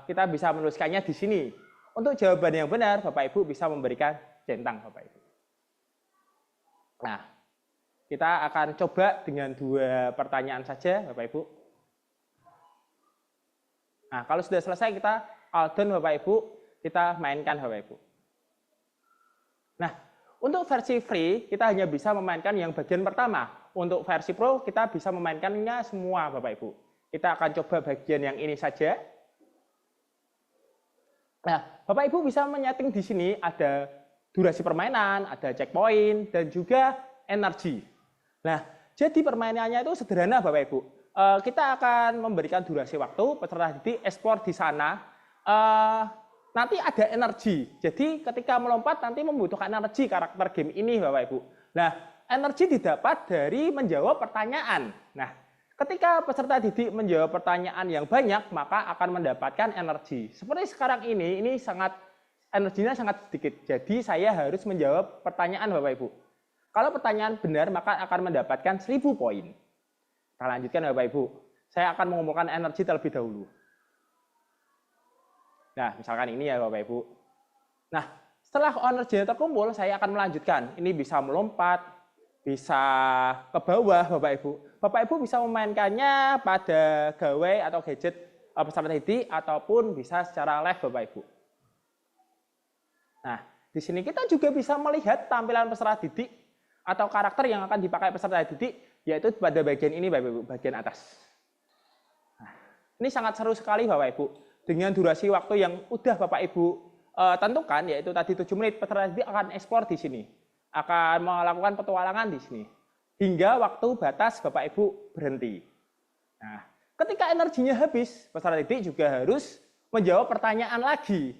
Kita bisa menuliskannya di sini. Untuk jawaban yang benar, Bapak Ibu bisa memberikan centang Bapak Ibu. Nah, kita akan coba dengan 2 pertanyaan saja, Bapak Ibu. Nah, kalau sudah selesai kita all done, Bapak Ibu, kita mainkan, Bapak Ibu. Nah, untuk versi free, kita hanya bisa memainkan yang bagian pertama. Untuk versi pro, kita bisa memainkannya semua, Bapak Ibu. Kita akan coba bagian yang ini saja. Nah, Bapak Ibu bisa menyeting di sini ada durasi permainan, ada checkpoint, dan juga energi. Nah, jadi permainannya itu sederhana Bapak Ibu. Kita akan memberikan durasi waktu, peserta didik explore di sana. Nanti ada energi. Jadi ketika melompat nanti membutuhkan energi karakter game ini Bapak Ibu. Nah, energi didapat dari menjawab pertanyaan. Nah, ketika peserta didik menjawab pertanyaan yang banyak, maka akan mendapatkan energi. Seperti sekarang ini energinya sangat sedikit. Jadi saya harus menjawab pertanyaan Bapak Ibu. Kalau pertanyaan benar, maka akan mendapatkan 1000 poin. Kita lanjutkan Bapak Ibu. Saya akan mengumpulkan energi terlebih dahulu. Nah, misalkan ini ya Bapak Ibu. Nah, setelah energinya terkumpul, saya akan melanjutkan. Ini bisa melompat, bisa ke bawah Bapak Ibu. Bapak Ibu bisa memainkannya pada gawai atau gadget peserta didik, ataupun bisa secara live Bapak Ibu. Nah, di sini kita juga bisa melihat tampilan peserta didik atau karakter yang akan dipakai peserta didik, yaitu pada bagian ini Bapak Ibu, bagian atas. Nah, ini sangat seru sekali Bapak Ibu. Dengan durasi waktu yang udah Bapak Ibu tentukan, yaitu tadi 7 menit, peserta didik akan ekspor di sini. Akan melakukan petualangan di sini. Hingga waktu batas Bapak Ibu berhenti. Nah, ketika energinya habis, peserta didik juga harus menjawab pertanyaan lagi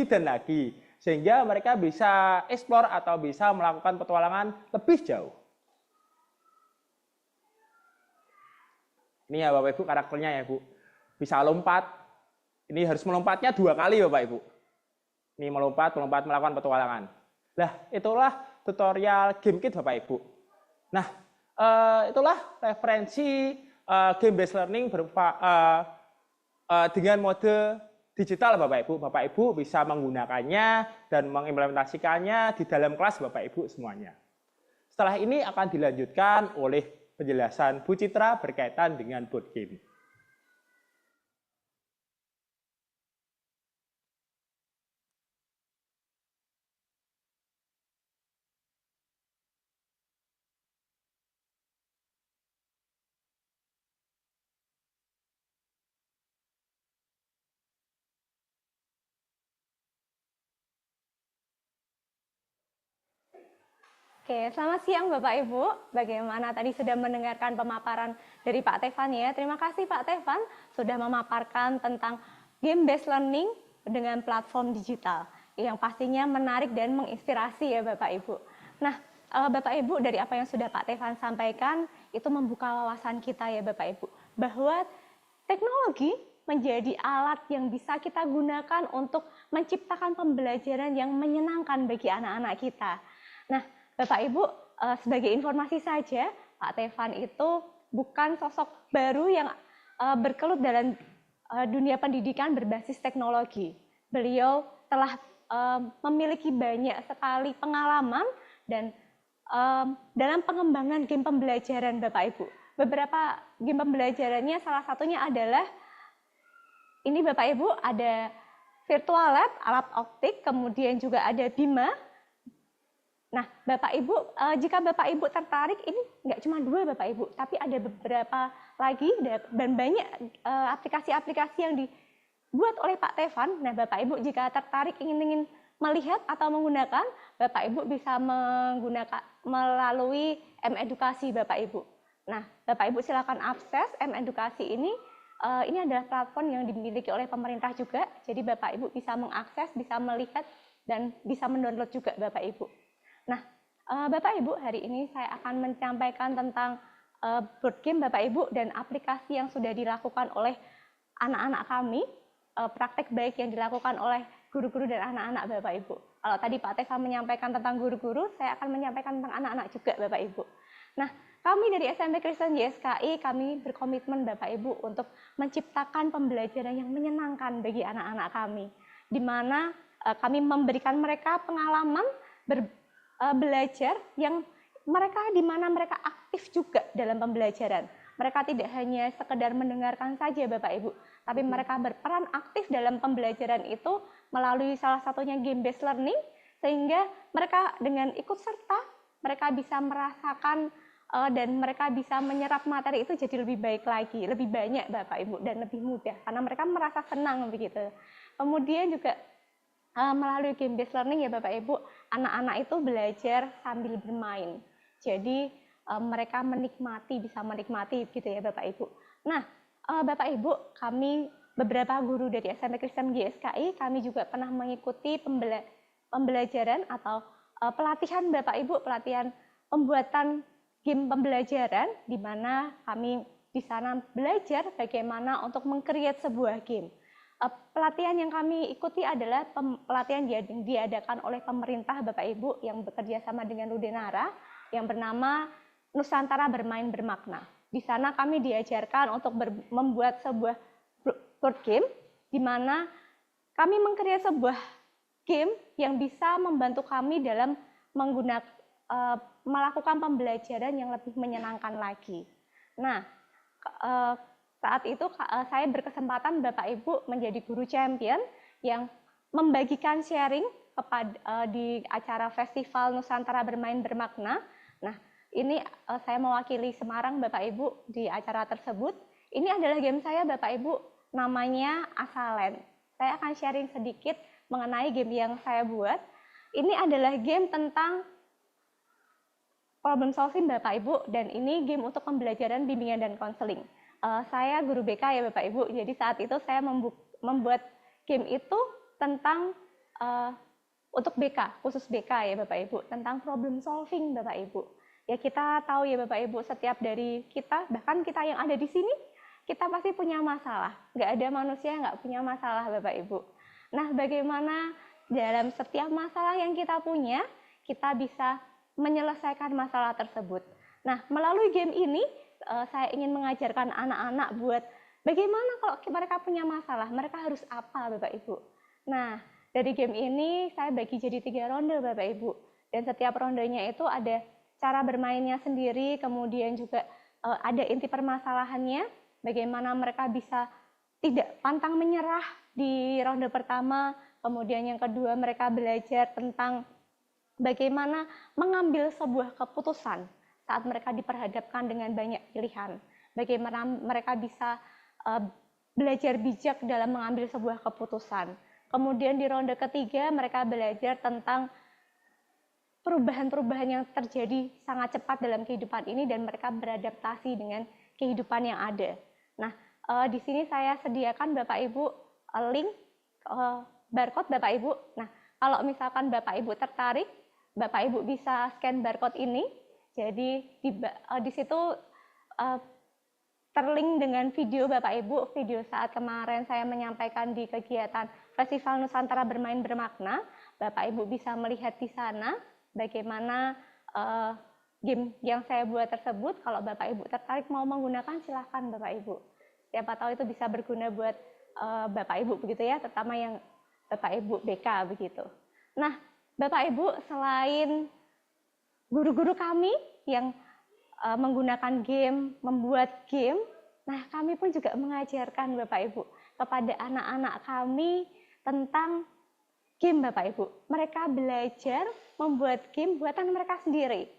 dan lagi, sehingga mereka bisa explore atau bisa melakukan petualangan lebih jauh. Ini ya Bapak Ibu karakternya ya Bu. Bisa lompat. Ini harus melompatnya 2 kali Bapak Ibu. Ini melompat melakukan petualangan. Nah, itulah tutorial GameKit Bapak Ibu. Nah, itulah referensi game based learning berupa dengan mode digital Bapak Ibu. Bapak Ibu bisa menggunakannya dan mengimplementasikannya di dalam kelas Bapak Ibu semuanya. Setelah ini akan dilanjutkan oleh penjelasan Bu Citra berkaitan dengan board game. Oke, selamat siang Bapak Ibu. Bagaimana tadi sudah mendengarkan pemaparan dari Pak Tevan ya. Terima kasih Pak Tevan sudah memaparkan tentang game based learning dengan platform digital yang pastinya menarik dan menginspirasi ya Bapak Ibu. Nah, Bapak Ibu dari apa yang sudah Pak Tevan sampaikan itu membuka wawasan kita ya Bapak Ibu bahwa teknologi menjadi alat yang bisa kita gunakan untuk menciptakan pembelajaran yang menyenangkan bagi anak-anak kita. Nah, Bapak Ibu, sebagai informasi saja, Pak Tevan itu bukan sosok baru yang bergelut dalam dunia pendidikan berbasis teknologi. Beliau telah memiliki banyak sekali pengalaman dan dalam pengembangan game pembelajaran Bapak Ibu. Beberapa game pembelajarannya salah satunya adalah, ini Bapak Ibu ada Virtual Lab, alat optik, kemudian juga ada Bima. Nah, Bapak Ibu, jika Bapak Ibu tertarik, ini nggak cuma 2 Bapak Ibu, tapi ada beberapa lagi dan banyak aplikasi-aplikasi yang dibuat oleh Pak Tevan. Nah, Bapak Ibu jika tertarik ingin melihat atau menggunakan, Bapak Ibu bisa menggunakan melalui M-Edukasi Bapak Ibu. Nah, Bapak Ibu silakan akses M-Edukasi ini. Ini adalah platform yang dimiliki oleh pemerintah juga, jadi Bapak Ibu bisa mengakses, bisa melihat, dan bisa mendownload juga Bapak Ibu. Nah, Bapak Ibu, hari ini saya akan menyampaikan tentang board game Bapak Ibu dan aplikasi yang sudah dilakukan oleh anak-anak kami, praktek baik yang dilakukan oleh guru-guru dan anak-anak Bapak Ibu. Kalau tadi Pak Tevan menyampaikan tentang guru-guru, saya akan menyampaikan tentang anak-anak juga Bapak Ibu. Nah, kami dari SMP Kristen YSKI, kami berkomitmen Bapak Ibu untuk menciptakan pembelajaran yang menyenangkan bagi anak-anak kami, di mana kami memberikan mereka pengalaman belajar yang di mana mereka aktif juga dalam pembelajaran. Mereka tidak hanya sekedar mendengarkan saja Bapak Ibu, tapi mereka berperan aktif dalam pembelajaran itu melalui salah satunya game based learning, sehingga mereka dengan ikut serta mereka bisa merasakan dan mereka bisa menyerap materi itu jadi lebih baik lagi, lebih banyak Bapak Ibu, dan lebih mudah karena mereka merasa senang begitu. Kemudian juga melalui game based learning ya Bapak Ibu, anak-anak itu belajar sambil bermain. Jadi mereka bisa menikmati gitu ya Bapak Ibu. Nah, Bapak Ibu, kami beberapa guru dari SMP Kristen GSKI, kami juga pernah mengikuti pembelajaran atau pelatihan Bapak Ibu, pelatihan pembuatan game pembelajaran, di mana kami di sana belajar bagaimana untuk meng-create sebuah game. Pelatihan yang kami ikuti adalah pelatihan yang diadakan oleh pemerintah Bapak Ibu yang bekerja sama dengan Rudenara yang bernama Nusantara Bermain Bermakna. Di sana kami diajarkan untuk membuat sebuah board game di mana kami meng-create sebuah game yang bisa membantu kami dalam melakukan pembelajaran yang lebih menyenangkan lagi. Nah, saat itu saya berkesempatan Bapak Ibu menjadi guru champion yang membagikan sharing di acara Festival Nusantara Bermain Bermakna. Nah, ini saya mewakili Semarang Bapak Ibu di acara tersebut. Ini adalah game saya Bapak Ibu, namanya Asalen. Saya akan sharing sedikit mengenai game yang saya buat. Ini adalah game tentang problem solving Bapak Ibu, dan ini game untuk pembelajaran bimbingan dan konseling. Saya guru BK ya Bapak Ibu, jadi saat itu saya membuat game itu tentang untuk BK, khusus BK ya Bapak Ibu, tentang problem solving Bapak Ibu. Ya kita tahu ya Bapak Ibu, setiap dari kita, bahkan kita yang ada di sini, kita pasti punya masalah. Nggak ada manusia yang nggak punya masalah Bapak Ibu. Nah, bagaimana dalam setiap masalah yang kita punya, kita bisa menyelesaikan masalah tersebut. Nah, melalui game ini, saya ingin mengajarkan anak-anak buat bagaimana kalau mereka punya masalah, mereka harus apa Bapak Ibu. Nah, dari game ini saya bagi jadi 3 ronde Bapak Ibu. Dan setiap rondenya itu ada cara bermainnya sendiri, kemudian juga ada inti permasalahannya, bagaimana mereka bisa tidak pantang menyerah di ronde pertama, kemudian yang kedua mereka belajar tentang bagaimana mengambil sebuah keputusan saat mereka diperhadapkan dengan banyak pilihan, bagaimana mereka bisa belajar bijak dalam mengambil sebuah keputusan. Kemudian di ronde ketiga mereka belajar tentang perubahan-perubahan yang terjadi sangat cepat dalam kehidupan ini dan mereka beradaptasi dengan kehidupan yang ada. Nah, di sini saya sediakan Bapak Ibu link barcode Bapak Ibu. Nah, kalau misalkan Bapak Ibu tertarik, Bapak Ibu bisa scan barcode ini. Jadi di situ terlink dengan video Bapak Ibu, video saat kemarin saya menyampaikan di kegiatan Festival Nusantara Bermain Bermakna. Bapak Ibu bisa melihat di sana bagaimana game yang saya buat tersebut. Kalau Bapak Ibu tertarik mau menggunakan, silahkan Bapak Ibu. Siapa tahu itu bisa berguna buat Bapak Ibu begitu ya, terutama yang Bapak Ibu BK begitu. Nah, Bapak Ibu selain guru-guru kami yang menggunakan game, membuat game, nah kami pun juga mengajarkan Bapak Ibu kepada anak-anak kami tentang game Bapak Ibu. Mereka belajar membuat game buatan mereka sendiri.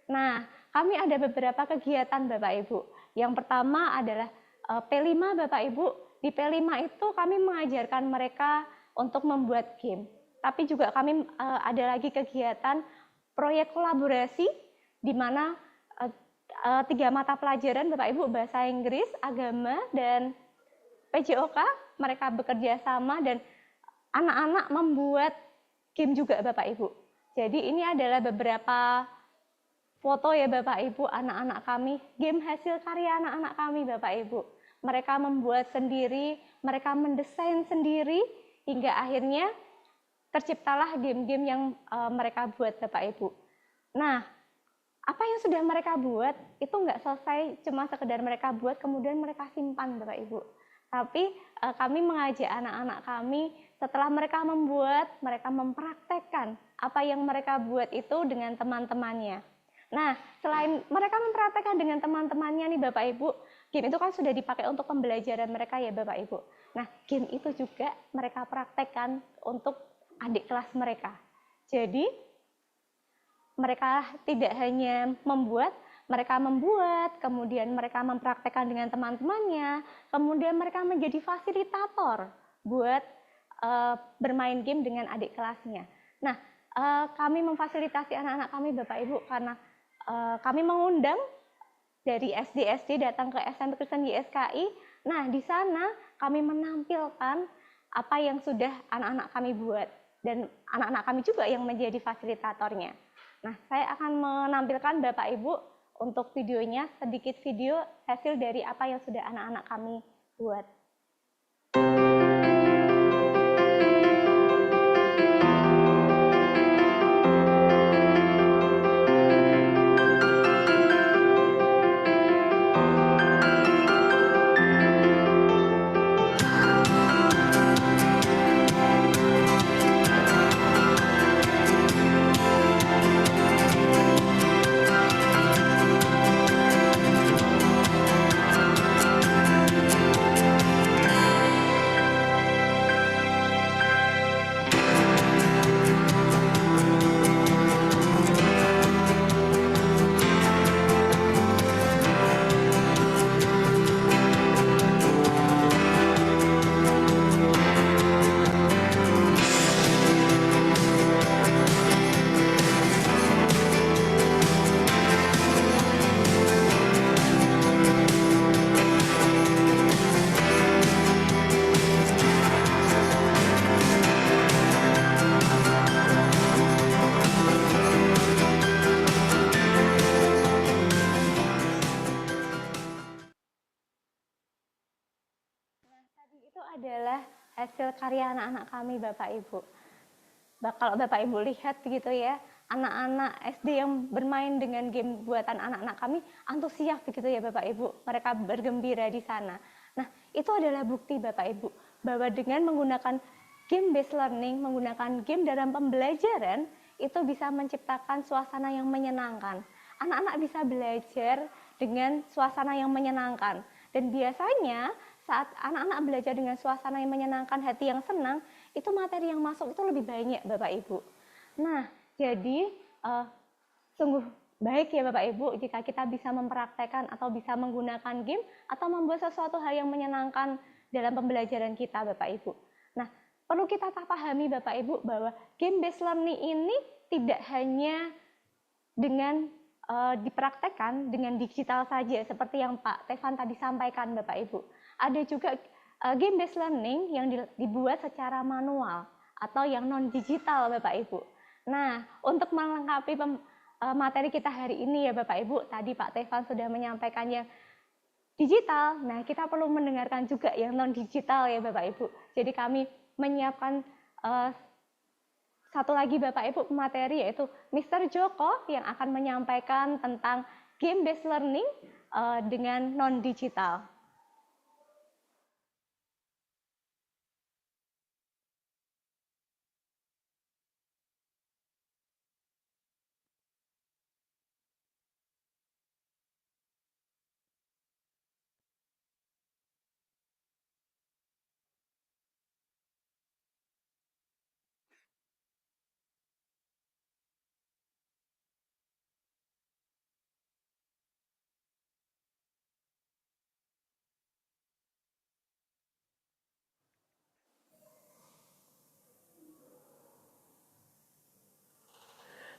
Nah, kami ada beberapa kegiatan Bapak Ibu. Yang pertama adalah P5 Bapak Ibu. Di P5 itu kami mengajarkan mereka untuk membuat game. Tapi juga kami ada lagi kegiatan proyek kolaborasi di mana 3 mata pelajaran Bapak Ibu, bahasa Inggris, agama, dan PJOK, mereka bekerja sama dan anak-anak membuat game juga Bapak Ibu. Jadi ini adalah beberapa foto ya Bapak Ibu, anak-anak kami, game hasil karya anak-anak kami Bapak Ibu. Mereka membuat sendiri, mereka mendesain sendiri, hingga akhirnya terciptalah game-game yang mereka buat Bapak Ibu. Nah, apa yang sudah mereka buat itu nggak selesai cuma sekedar mereka buat kemudian mereka simpan Bapak Ibu. Tapi kami mengajak anak-anak kami setelah mereka membuat, mereka mempraktekkan apa yang mereka buat itu dengan teman-temannya. Nah, selain mereka mempraktekkan dengan teman-temannya nih Bapak Ibu, game itu kan sudah dipakai untuk pembelajaran mereka ya Bapak Ibu. Nah, game itu juga mereka praktekkan untuk adik kelas mereka. Jadi, mereka tidak hanya membuat, kemudian mereka mempraktekkan dengan teman-temannya, kemudian mereka menjadi fasilitator buat bermain game dengan adik kelasnya. Nah, kami memfasilitasi anak-anak kami Bapak Ibu karena kami mengundang dari SD datang ke SMP Kristen YSKI. Nah, di sana kami menampilkan apa yang sudah anak-anak kami buat dan anak-anak kami juga yang menjadi fasilitatornya. Nah, saya akan menampilkan Bapak Ibu untuk videonya, sedikit video hasil dari apa yang sudah anak-anak kami buat. adalah hasil karya anak-anak kami, Bapak Ibu. Kalau Bapak Ibu lihat gitu ya, anak-anak SD yang bermain dengan game buatan anak-anak kami antusias begitu ya Bapak Ibu. Mereka bergembira di sana. Nah, itu adalah bukti Bapak Ibu bahwa dengan menggunakan game based learning, menggunakan game dalam pembelajaran itu bisa menciptakan suasana yang menyenangkan. Anak-anak bisa belajar dengan suasana yang menyenangkan. Dan biasanya saat anak-anak belajar dengan suasana yang menyenangkan, hati yang senang, itu materi yang masuk itu lebih banyak Bapak Ibu. Nah, jadi sungguh baik ya Bapak Ibu jika kita bisa mempraktekkan atau bisa menggunakan game atau membuat sesuatu hal yang menyenangkan dalam pembelajaran kita Bapak Ibu. Nah, perlu kita pahami Bapak Ibu bahwa game based learning ini tidak hanya dengan dipraktekkan dengan digital saja seperti yang Pak Tefan tadi sampaikan Bapak Ibu. Ada juga game based learning yang dibuat secara manual atau yang non digital Bapak Ibu. Nah, untuk melengkapi materi kita hari ini ya Bapak Ibu, tadi Pak Tefan sudah menyampaikan yang digital. Nah, kita perlu mendengarkan juga yang non digital ya Bapak Ibu. Jadi kami menyiapkan satu lagi Bapak Ibu materi yaitu Mr. Joko yang akan menyampaikan tentang game based learning dengan non digital.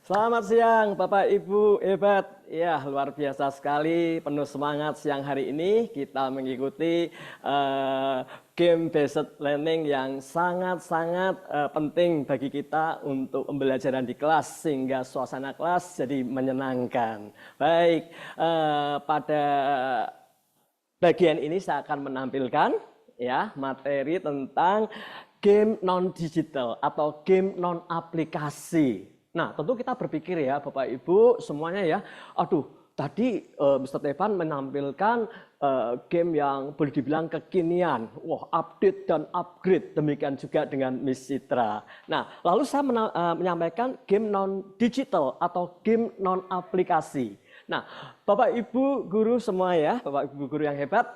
Selamat siang Bapak Ibu hebat. Ya, luar biasa sekali, penuh semangat siang hari ini kita mengikuti game based learning yang sangat-sangat penting bagi kita untuk pembelajaran di kelas sehingga suasana kelas jadi menyenangkan. Baik, pada bagian ini saya akan menampilkan ya materi tentang game non digital atau game non aplikasi. Nah, tentu kita berpikir ya Bapak Ibu semuanya ya, aduh tadi Mr. Tefan menampilkan game yang boleh dibilang kekinian, wah update dan upgrade, demikian juga dengan Miss Citra. Nah, lalu saya menyampaikan game non digital atau game non aplikasi. Nah, Bapak Ibu guru semua ya, Bapak Ibu guru yang hebat,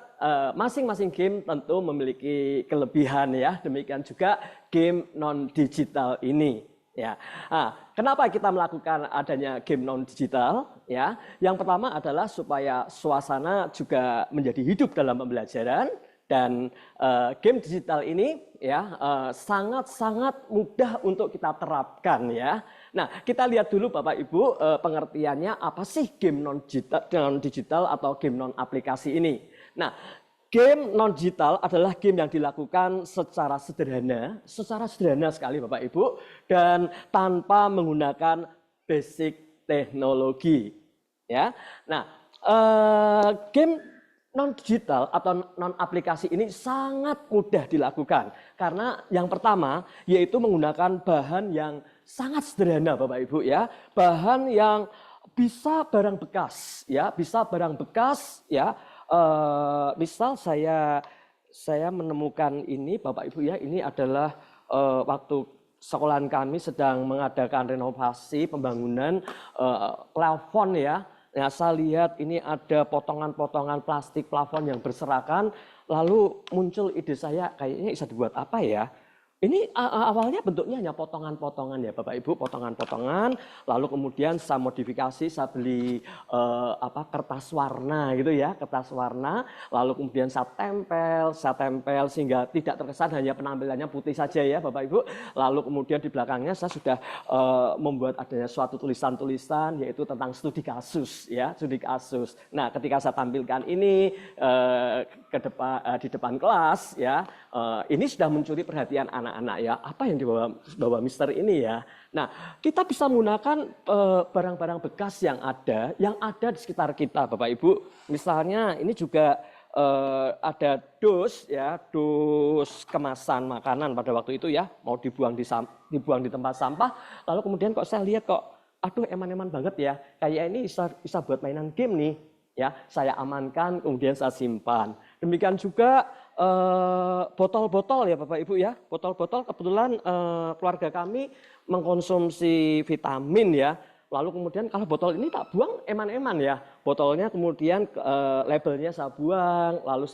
masing-masing game tentu memiliki kelebihan ya, demikian juga game non digital ini. Ya, nah, kenapa kita melakukan adanya game non digital? Ya, yang pertama adalah supaya suasana juga menjadi hidup dalam pembelajaran dan game digital ini ya sangat-sangat mudah untuk kita terapkan ya. Nah, kita lihat dulu Bapak Ibu pengertiannya apa sih game non digital atau game non aplikasi ini. Nah, game non digital adalah game yang dilakukan secara sederhana sekali Bapak Ibu dan tanpa menggunakan basic teknologi. Ya, nah game non digital atau non aplikasi ini sangat mudah dilakukan karena yang pertama yaitu menggunakan bahan yang sangat sederhana Bapak Ibu ya, bahan yang bisa barang bekas ya, ya. Misal saya menemukan ini Bapak Ibu ya, ini adalah waktu sekolahan kami sedang mengadakan renovasi pembangunan plafon ya. Nah, saya lihat ini ada potongan-potongan plastik plafon yang berserakan, lalu muncul ide saya kayaknya bisa dibuat apa ya? Ini awalnya bentuknya hanya potongan-potongan ya Bapak Ibu, potongan-potongan, lalu kemudian saya modifikasi, saya beli kertas warna gitu ya, kertas warna, lalu kemudian saya tempel sehingga tidak terkesan hanya penampilannya putih saja ya Bapak Ibu. Lalu kemudian di belakangnya saya sudah membuat adanya suatu tulisan-tulisan yaitu tentang studi kasus ya, studi kasus. Nah, ketika saya tampilkan ini di depan kelas ya, ini sudah mencuri perhatian anak-anak ya, apa yang dibawa Mister ini ya. Nah, kita bisa menggunakan barang-barang bekas yang ada di sekitar kita Bapak Ibu. Misalnya ini juga ada dus ya, dus kemasan makanan pada waktu itu ya, mau dibuang di tempat sampah. Lalu kemudian kok saya lihat kok, aduh eman-eman banget ya, kayak ini bisa buat mainan game nih. Ya, saya amankan, kemudian saya simpan. Demikian juga botol-botol ya Bapak Ibu ya, botol-botol kebetulan keluarga kami mengkonsumsi vitamin ya. Lalu kemudian kalau botol ini tak buang eman-eman ya, botolnya kemudian labelnya saya buang, lalu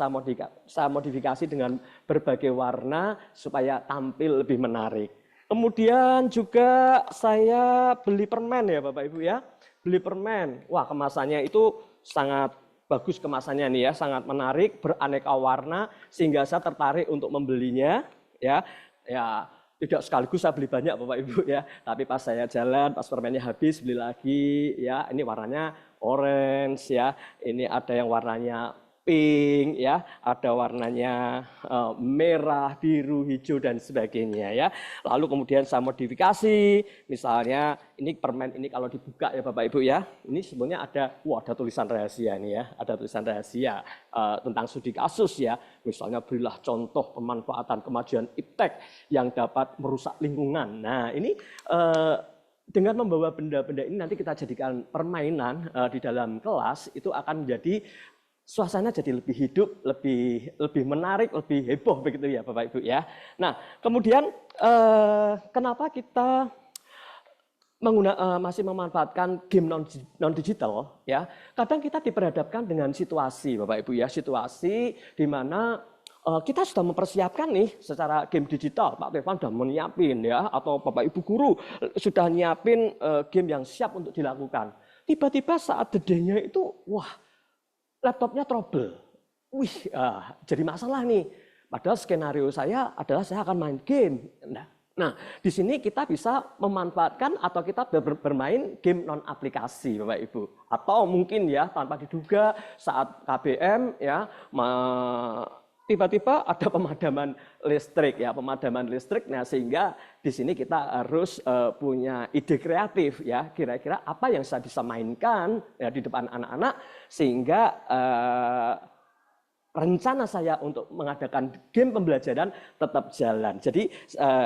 saya modifikasi dengan berbagai warna supaya tampil lebih menarik. Kemudian juga saya beli permen ya Bapak Ibu ya, beli permen. Wah kemasannya itu sangat bagus kemasannya nih ya, sangat menarik, beraneka warna sehingga saya tertarik untuk membelinya ya. Ya, tidak sekaligus saya beli banyak Bapak Ibu ya, tapi pas saya jalan, pas permennya habis beli lagi ya. Ini warnanya orange ya, ini ada yang warnanya pink ya, ada warnanya merah, biru, hijau dan sebagainya ya. Lalu kemudian saya modifikasi, misalnya ini permen ini kalau dibuka ya Bapak Ibu ya, ini sebenarnya ada tulisan rahasia nih ya, ada tulisan rahasia tentang studi kasus ya. Misalnya berilah contoh pemanfaatan kemajuan iptek yang dapat merusak lingkungan. Nah ini dengan membawa benda-benda ini nanti kita jadikan permainan di dalam kelas, itu akan menjadi suasana jadi lebih hidup, lebih menarik, lebih heboh begitu ya Bapak Ibu ya. Nah, kemudian kenapa kita masih memanfaatkan game non digital ya? Kadang kita diperhadapkan dengan situasi Bapak Ibu ya, situasi di mana kita sudah mempersiapkan nih secara game digital, Pak Tefan sudah menyiapin ya, atau Bapak Ibu guru sudah nyiapin game yang siap untuk dilakukan. Tiba-tiba saat dedenya itu, wah laptopnya trouble. Wih, jadi masalah nih. Padahal skenario saya adalah saya akan main game. Nah, di sini kita bisa memanfaatkan atau kita bermain game non aplikasi, Bapak Ibu. Atau mungkin ya tanpa diduga saat KBM ya tiba-tiba ada pemadaman listrik ya, pemadaman listrik. Nah, sehingga di sini kita harus punya ide kreatif ya, kira-kira apa yang saya bisa mainkan ya di depan anak-anak sehingga rencana saya untuk mengadakan game pembelajaran tetap jalan. Jadi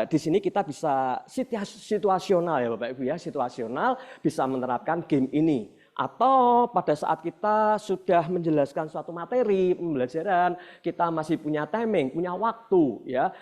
di sini kita bisa situasional ya Bapak Ibu ya, situasional bisa menerapkan game ini. Atau pada saat kita sudah menjelaskan suatu materi pembelajaran, kita masih punya timing, punya waktu, ya,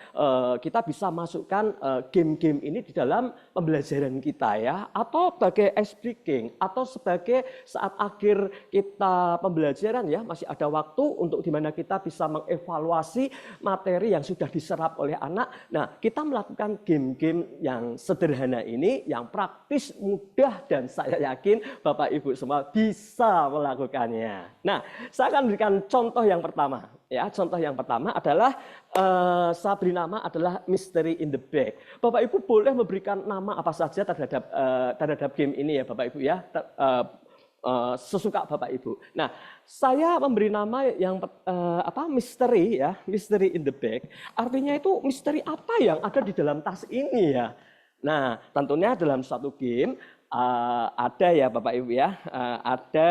kita bisa masukkan game-game ini di dalam pembelajaran kita, ya, atau sebagai ice breaking, atau sebagai saat akhir kita pembelajaran, ya, masih ada waktu untuk dimana kita bisa mengevaluasi materi yang sudah diserap oleh anak. Nah, kita melakukan game-game yang sederhana ini, yang praktis, mudah, dan saya yakin Bapak Ibu semua bisa melakukannya. Nah, saya akan berikan contoh yang pertama. Ya, contoh yang pertama adalah saya beri nama adalah Mystery in the Bag. Bapak Ibu boleh memberikan nama apa saja terhadap game ini ya, Bapak Ibu ya. Sesuka Bapak Ibu. Nah, saya memberi nama yang misteri ya, Mystery in the Bag. Artinya itu misteri apa yang ada di dalam tas ini ya. Nah, tentunya dalam suatu game ada ya Bapak Ibu ya, ada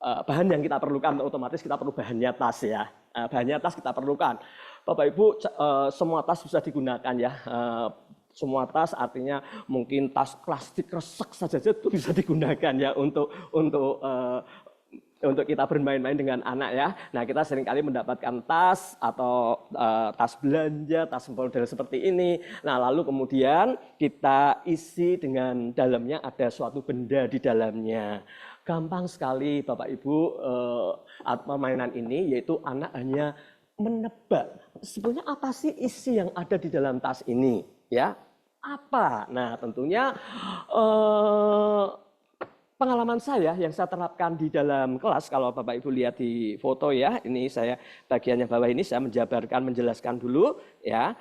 bahan yang kita perlukan, otomatis kita perlu bahannya tas ya. Bahannya tas kita perlukan. Bapak Ibu semua tas bisa digunakan ya. Semua tas artinya mungkin tas plastik resek saja itu bisa digunakan ya untuk kita bermain-main dengan anak ya. Nah, kita seringkali mendapatkan tas atau tas belanja, tas model seperti ini. Nah, lalu kemudian kita isi dengan dalamnya ada suatu benda di dalamnya. Gampang sekali Bapak Ibu permainan ini, yaitu anak hanya menebak sebenarnya apa sih isi yang ada di dalam tas ini ya. Apa? Nah, tentunya pengalaman saya yang saya terapkan di dalam kelas, kalau Bapak Ibu lihat di foto ya, ini saya bagian yang bawah ini saya menjelaskan dulu ya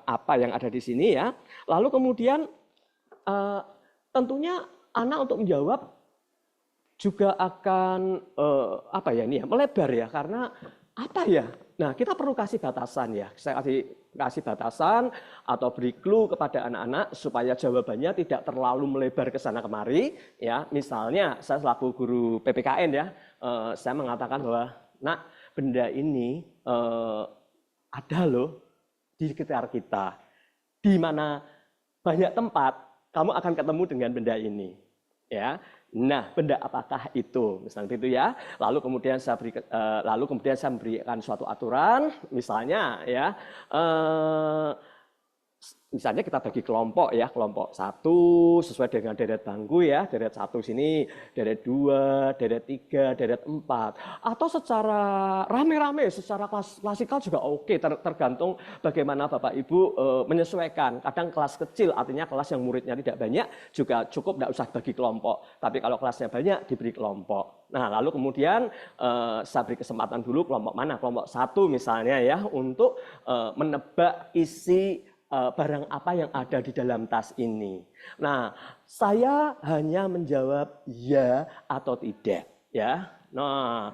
apa yang ada di sini ya. Lalu kemudian tentunya anak untuk menjawab juga akan melebar ya, karena apa ya? Nah, kita perlu kasih batasan ya. Saya kasih batasan atau beri clue kepada anak-anak supaya jawabannya tidak terlalu melebar ke sana kemari ya. Misalnya saya selaku guru PPKN ya, saya mengatakan bahwa, "Nak, benda ini ada loh di sekitar kita. Di mana banyak tempat kamu akan ketemu dengan benda ini. Ya. Nah, benda apakah itu? Misalnya itu ya. Lalu kemudian saya memberikan suatu aturan, misalnya ya. Misalnya kita bagi kelompok ya, kelompok 1 sesuai dengan deret bangku ya, deret 1 sini, deret 2, deret 3, deret 4. Atau secara rame-rame, secara klasikal juga oke, tergantung bagaimana Bapak Ibu menyesuaikan. Kadang kelas kecil, artinya kelas yang muridnya tidak banyak, juga cukup tidak usah bagi kelompok. Tapi kalau kelasnya banyak, diberi kelompok. Nah, lalu kemudian saya beri kesempatan dulu kelompok mana, kelompok 1 misalnya ya, untuk menebak isi barang apa yang ada di dalam tas ini. Nah, saya hanya menjawab ya atau tidak, ya. Nah,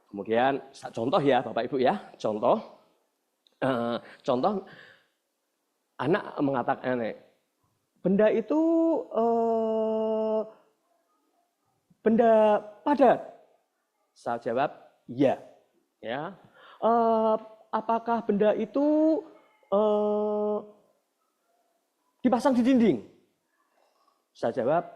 kemudian contoh ya, Bapak Ibu ya, contoh, anak mengatakan, benda itu benda padat. Saya jawab ya, ya. Apakah benda itu dipasang di dinding? Saya jawab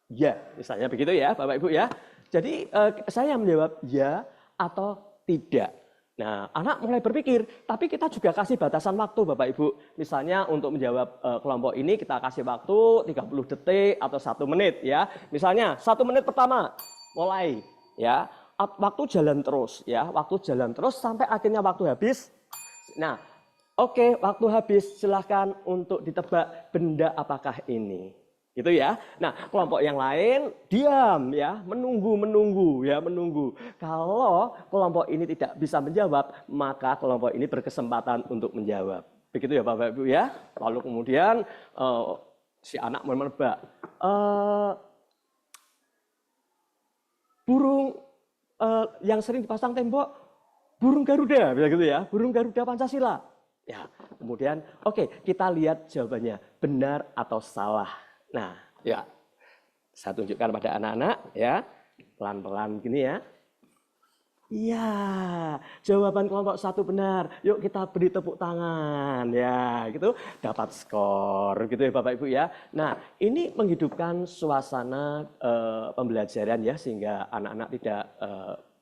ya, misalnya begitu ya Bapak Ibu ya. Jadi saya menjawab ya atau tidak. Nah, anak mulai berpikir, tapi kita juga kasih batasan waktu Bapak Ibu. Misalnya untuk menjawab kelompok ini kita kasih waktu 30 detik atau 1 menit ya. Misalnya 1 menit pertama mulai ya. Waktu jalan terus ya, waktu jalan terus sampai akhirnya waktu habis. Nah, oke, waktu habis, silahkan untuk ditebak benda apakah ini. Gitu ya. Nah, kelompok yang lain diam ya, menunggu ya, menunggu. Kalau kelompok ini tidak bisa menjawab, maka kelompok ini berkesempatan untuk menjawab. Begitu ya Bapak Ibu ya. Lalu kemudian si anak menebak. Burung yang sering dipasang tembok, burung Garuda, gitu ya, burung Garuda Pancasila. Ya, kemudian oke, kita lihat jawabannya benar atau salah. Nah, ya, saya tunjukkan pada anak-anak ya, pelan-pelan gini ya. Iya, jawaban kelompok 1 benar. Yuk kita beri tepuk tangan ya, gitu. Dapat skor gitu ya Bapak Ibu ya. Nah, ini menghidupkan suasana pembelajaran ya, sehingga anak-anak tidak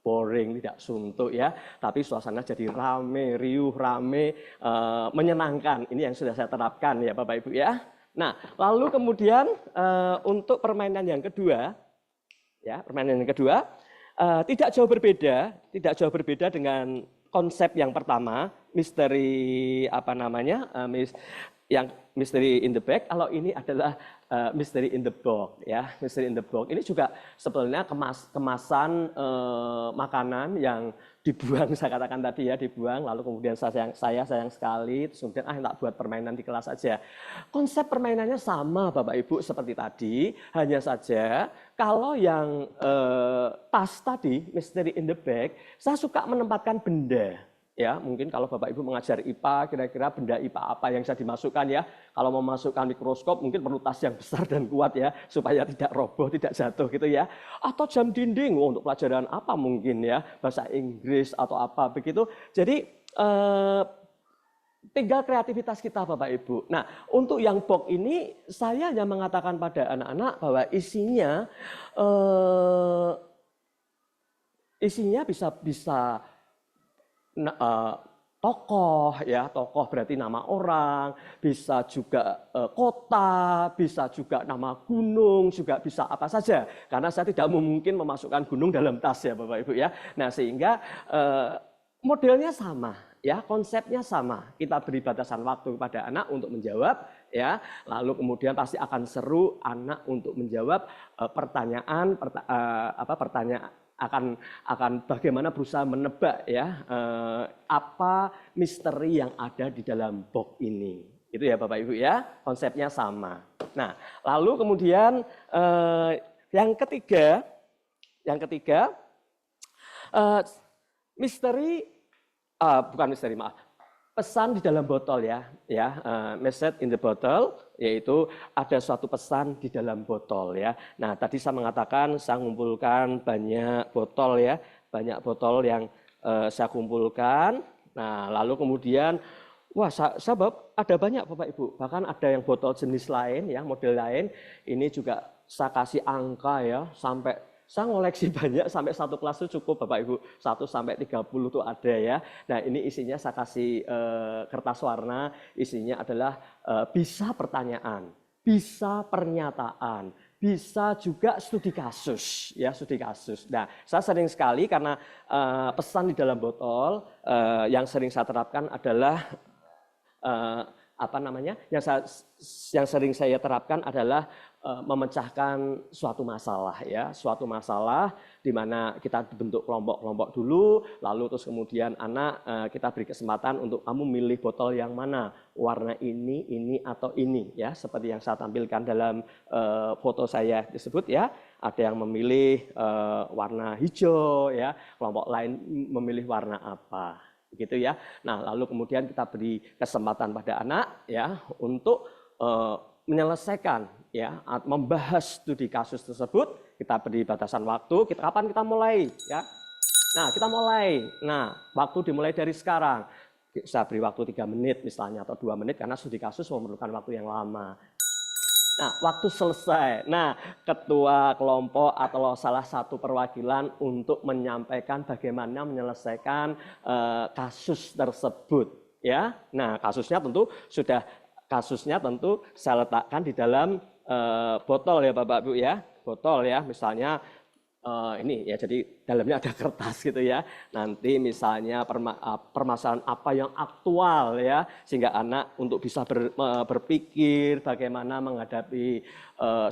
boring, tidak suntuk ya, tapi suasana jadi rame, riuh, rame, menyenangkan. Ini yang sudah saya terapkan ya Bapak Ibu ya. Nah, lalu kemudian untuk permainan yang kedua, ya permainan yang kedua tidak jauh berbeda dengan konsep yang pertama, misteri apa namanya, yang misteri in the bag. Kalau ini adalah mystery in the box ya, mystery in the box. Ini juga sebenarnya kemasan makanan yang dibuang, saya katakan tadi ya, dibuang, lalu kemudian saya sayang sekali, terus kemudian tak buat permainan di kelas aja. Konsep permainannya sama Bapak Ibu seperti tadi, hanya saja kalau yang tas tadi, mystery in the bag, saya suka menempatkan benda. Ya, mungkin kalau Bapak Ibu mengajar IPA, kira-kira benda IPA apa yang bisa dimasukkan ya. Kalau mau masukkan mikroskop mungkin perlu tas yang besar dan kuat ya, supaya tidak roboh, tidak jatuh gitu ya. Atau jam dinding, untuk pelajaran apa mungkin ya, bahasa Inggris atau apa begitu. Jadi tinggal kreativitas kita Bapak Ibu. Nah, untuk yang box ini saya hanya mengatakan pada anak-anak bahwa isinya bisa tokoh ya, tokoh berarti nama orang, bisa juga kota, bisa juga nama gunung, juga bisa apa saja. Karena saya tidak mungkin memasukkan gunung dalam tas ya Bapak Ibu ya. Nah, sehingga modelnya sama ya, konsepnya sama. Kita beri batasan waktu kepada anak untuk menjawab ya. Lalu kemudian pasti akan seru anak untuk menjawab pertanyaan akan bagaimana berusaha menebak ya apa misteri yang ada di dalam box ini. Itu ya Bapak Ibu ya, konsepnya sama. Nah, lalu kemudian yang ketiga pesan di dalam botol ya, message in the bottle, yaitu ada suatu pesan di dalam botol ya. Nah, tadi saya mengatakan saya mengumpulkan banyak botol ya, banyak botol yang saya kumpulkan. Nah, lalu kemudian, wah, sebab ada banyak Bapak Ibu, bahkan ada yang botol jenis lain, ya, model lain. Ini juga saya kasih angka ya, sampai saya ngoleksi banyak sampai satu kelas itu cukup Bapak Ibu, 1 sampai 30 itu ada ya. Nah, ini isinya saya kasih kertas warna, isinya adalah bisa pertanyaan, bisa pernyataan, bisa juga studi kasus, ya, studi kasus. Nah, saya sering sekali karena pesan di dalam botol yang sering saya terapkan adalah apa namanya? Yang sering saya terapkan adalah memecahkan suatu masalah, ya, suatu masalah di mana kita bentuk kelompok-kelompok dulu, lalu terus kemudian anak kita beri kesempatan untuk kamu milih botol yang mana, warna ini atau ini, ya, seperti yang saya tampilkan dalam foto saya tersebut, ya. Ada yang memilih warna hijau, ya, kelompok lain memilih warna apa, gitu ya. Nah, lalu kemudian kita beri kesempatan pada anak, ya, untuk menyelesaikan, ya, membahas studi kasus tersebut. Kita beri batasan waktu, kapan kita mulai, ya. Nah, kita mulai. Nah, waktu dimulai dari sekarang. Saya beri waktu 3 menit misalnya atau 2 menit karena studi kasus memerlukan waktu yang lama. Nah, waktu selesai. Nah, ketua kelompok atau salah satu perwakilan untuk menyampaikan bagaimana menyelesaikan kasus tersebut, ya. Nah, kasusnya tentu saya letakkan di dalam botol, ya Bapak Ibu, ya. Botol, ya, misalnya ini, ya, jadi dalamnya ada kertas gitu, ya. Nanti misalnya permasalahan apa yang aktual, ya, sehingga anak untuk bisa berpikir bagaimana menghadapi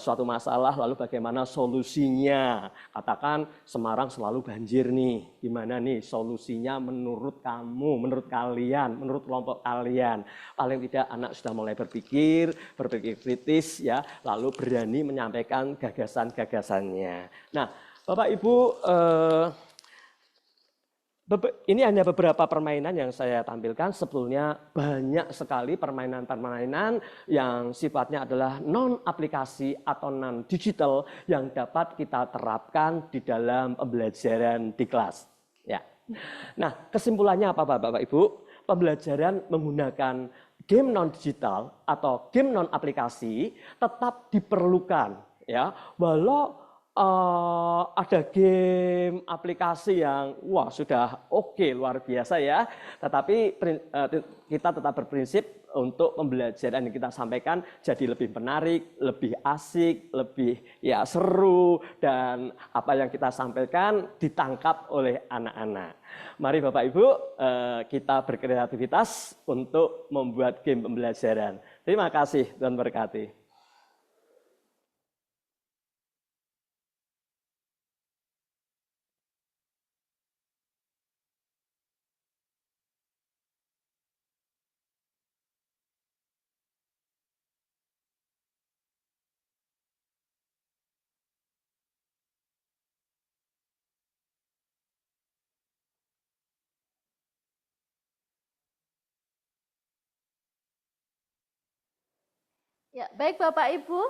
suatu masalah, lalu bagaimana solusinya. Katakan Semarang selalu banjir nih, gimana nih solusinya menurut kamu, menurut kalian, menurut kelompok kalian. Paling tidak anak sudah mulai berpikir kritis, ya, lalu berani menyampaikan gagasan-gagasannya. Nah, Bapak Ibu, ini hanya beberapa permainan yang saya tampilkan. Sebetulnya banyak sekali permainan-permainan yang sifatnya adalah non-aplikasi atau non-digital yang dapat kita terapkan di dalam pembelajaran di kelas. Ya. Nah, kesimpulannya apa Bapak Ibu? Pembelajaran menggunakan game non-digital atau game non-aplikasi tetap diperlukan. Ya, walau ada game aplikasi yang wah sudah oke, luar biasa, ya, tetapi kita tetap berprinsip untuk pembelajaran yang kita sampaikan jadi lebih menarik, lebih asik, lebih, ya, seru, dan apa yang kita sampaikan ditangkap oleh anak-anak. Mari Bapak Ibu, kita berkreativitas untuk membuat game pembelajaran. Terima kasih, Tuhan berkati. Ya, baik Bapak Ibu,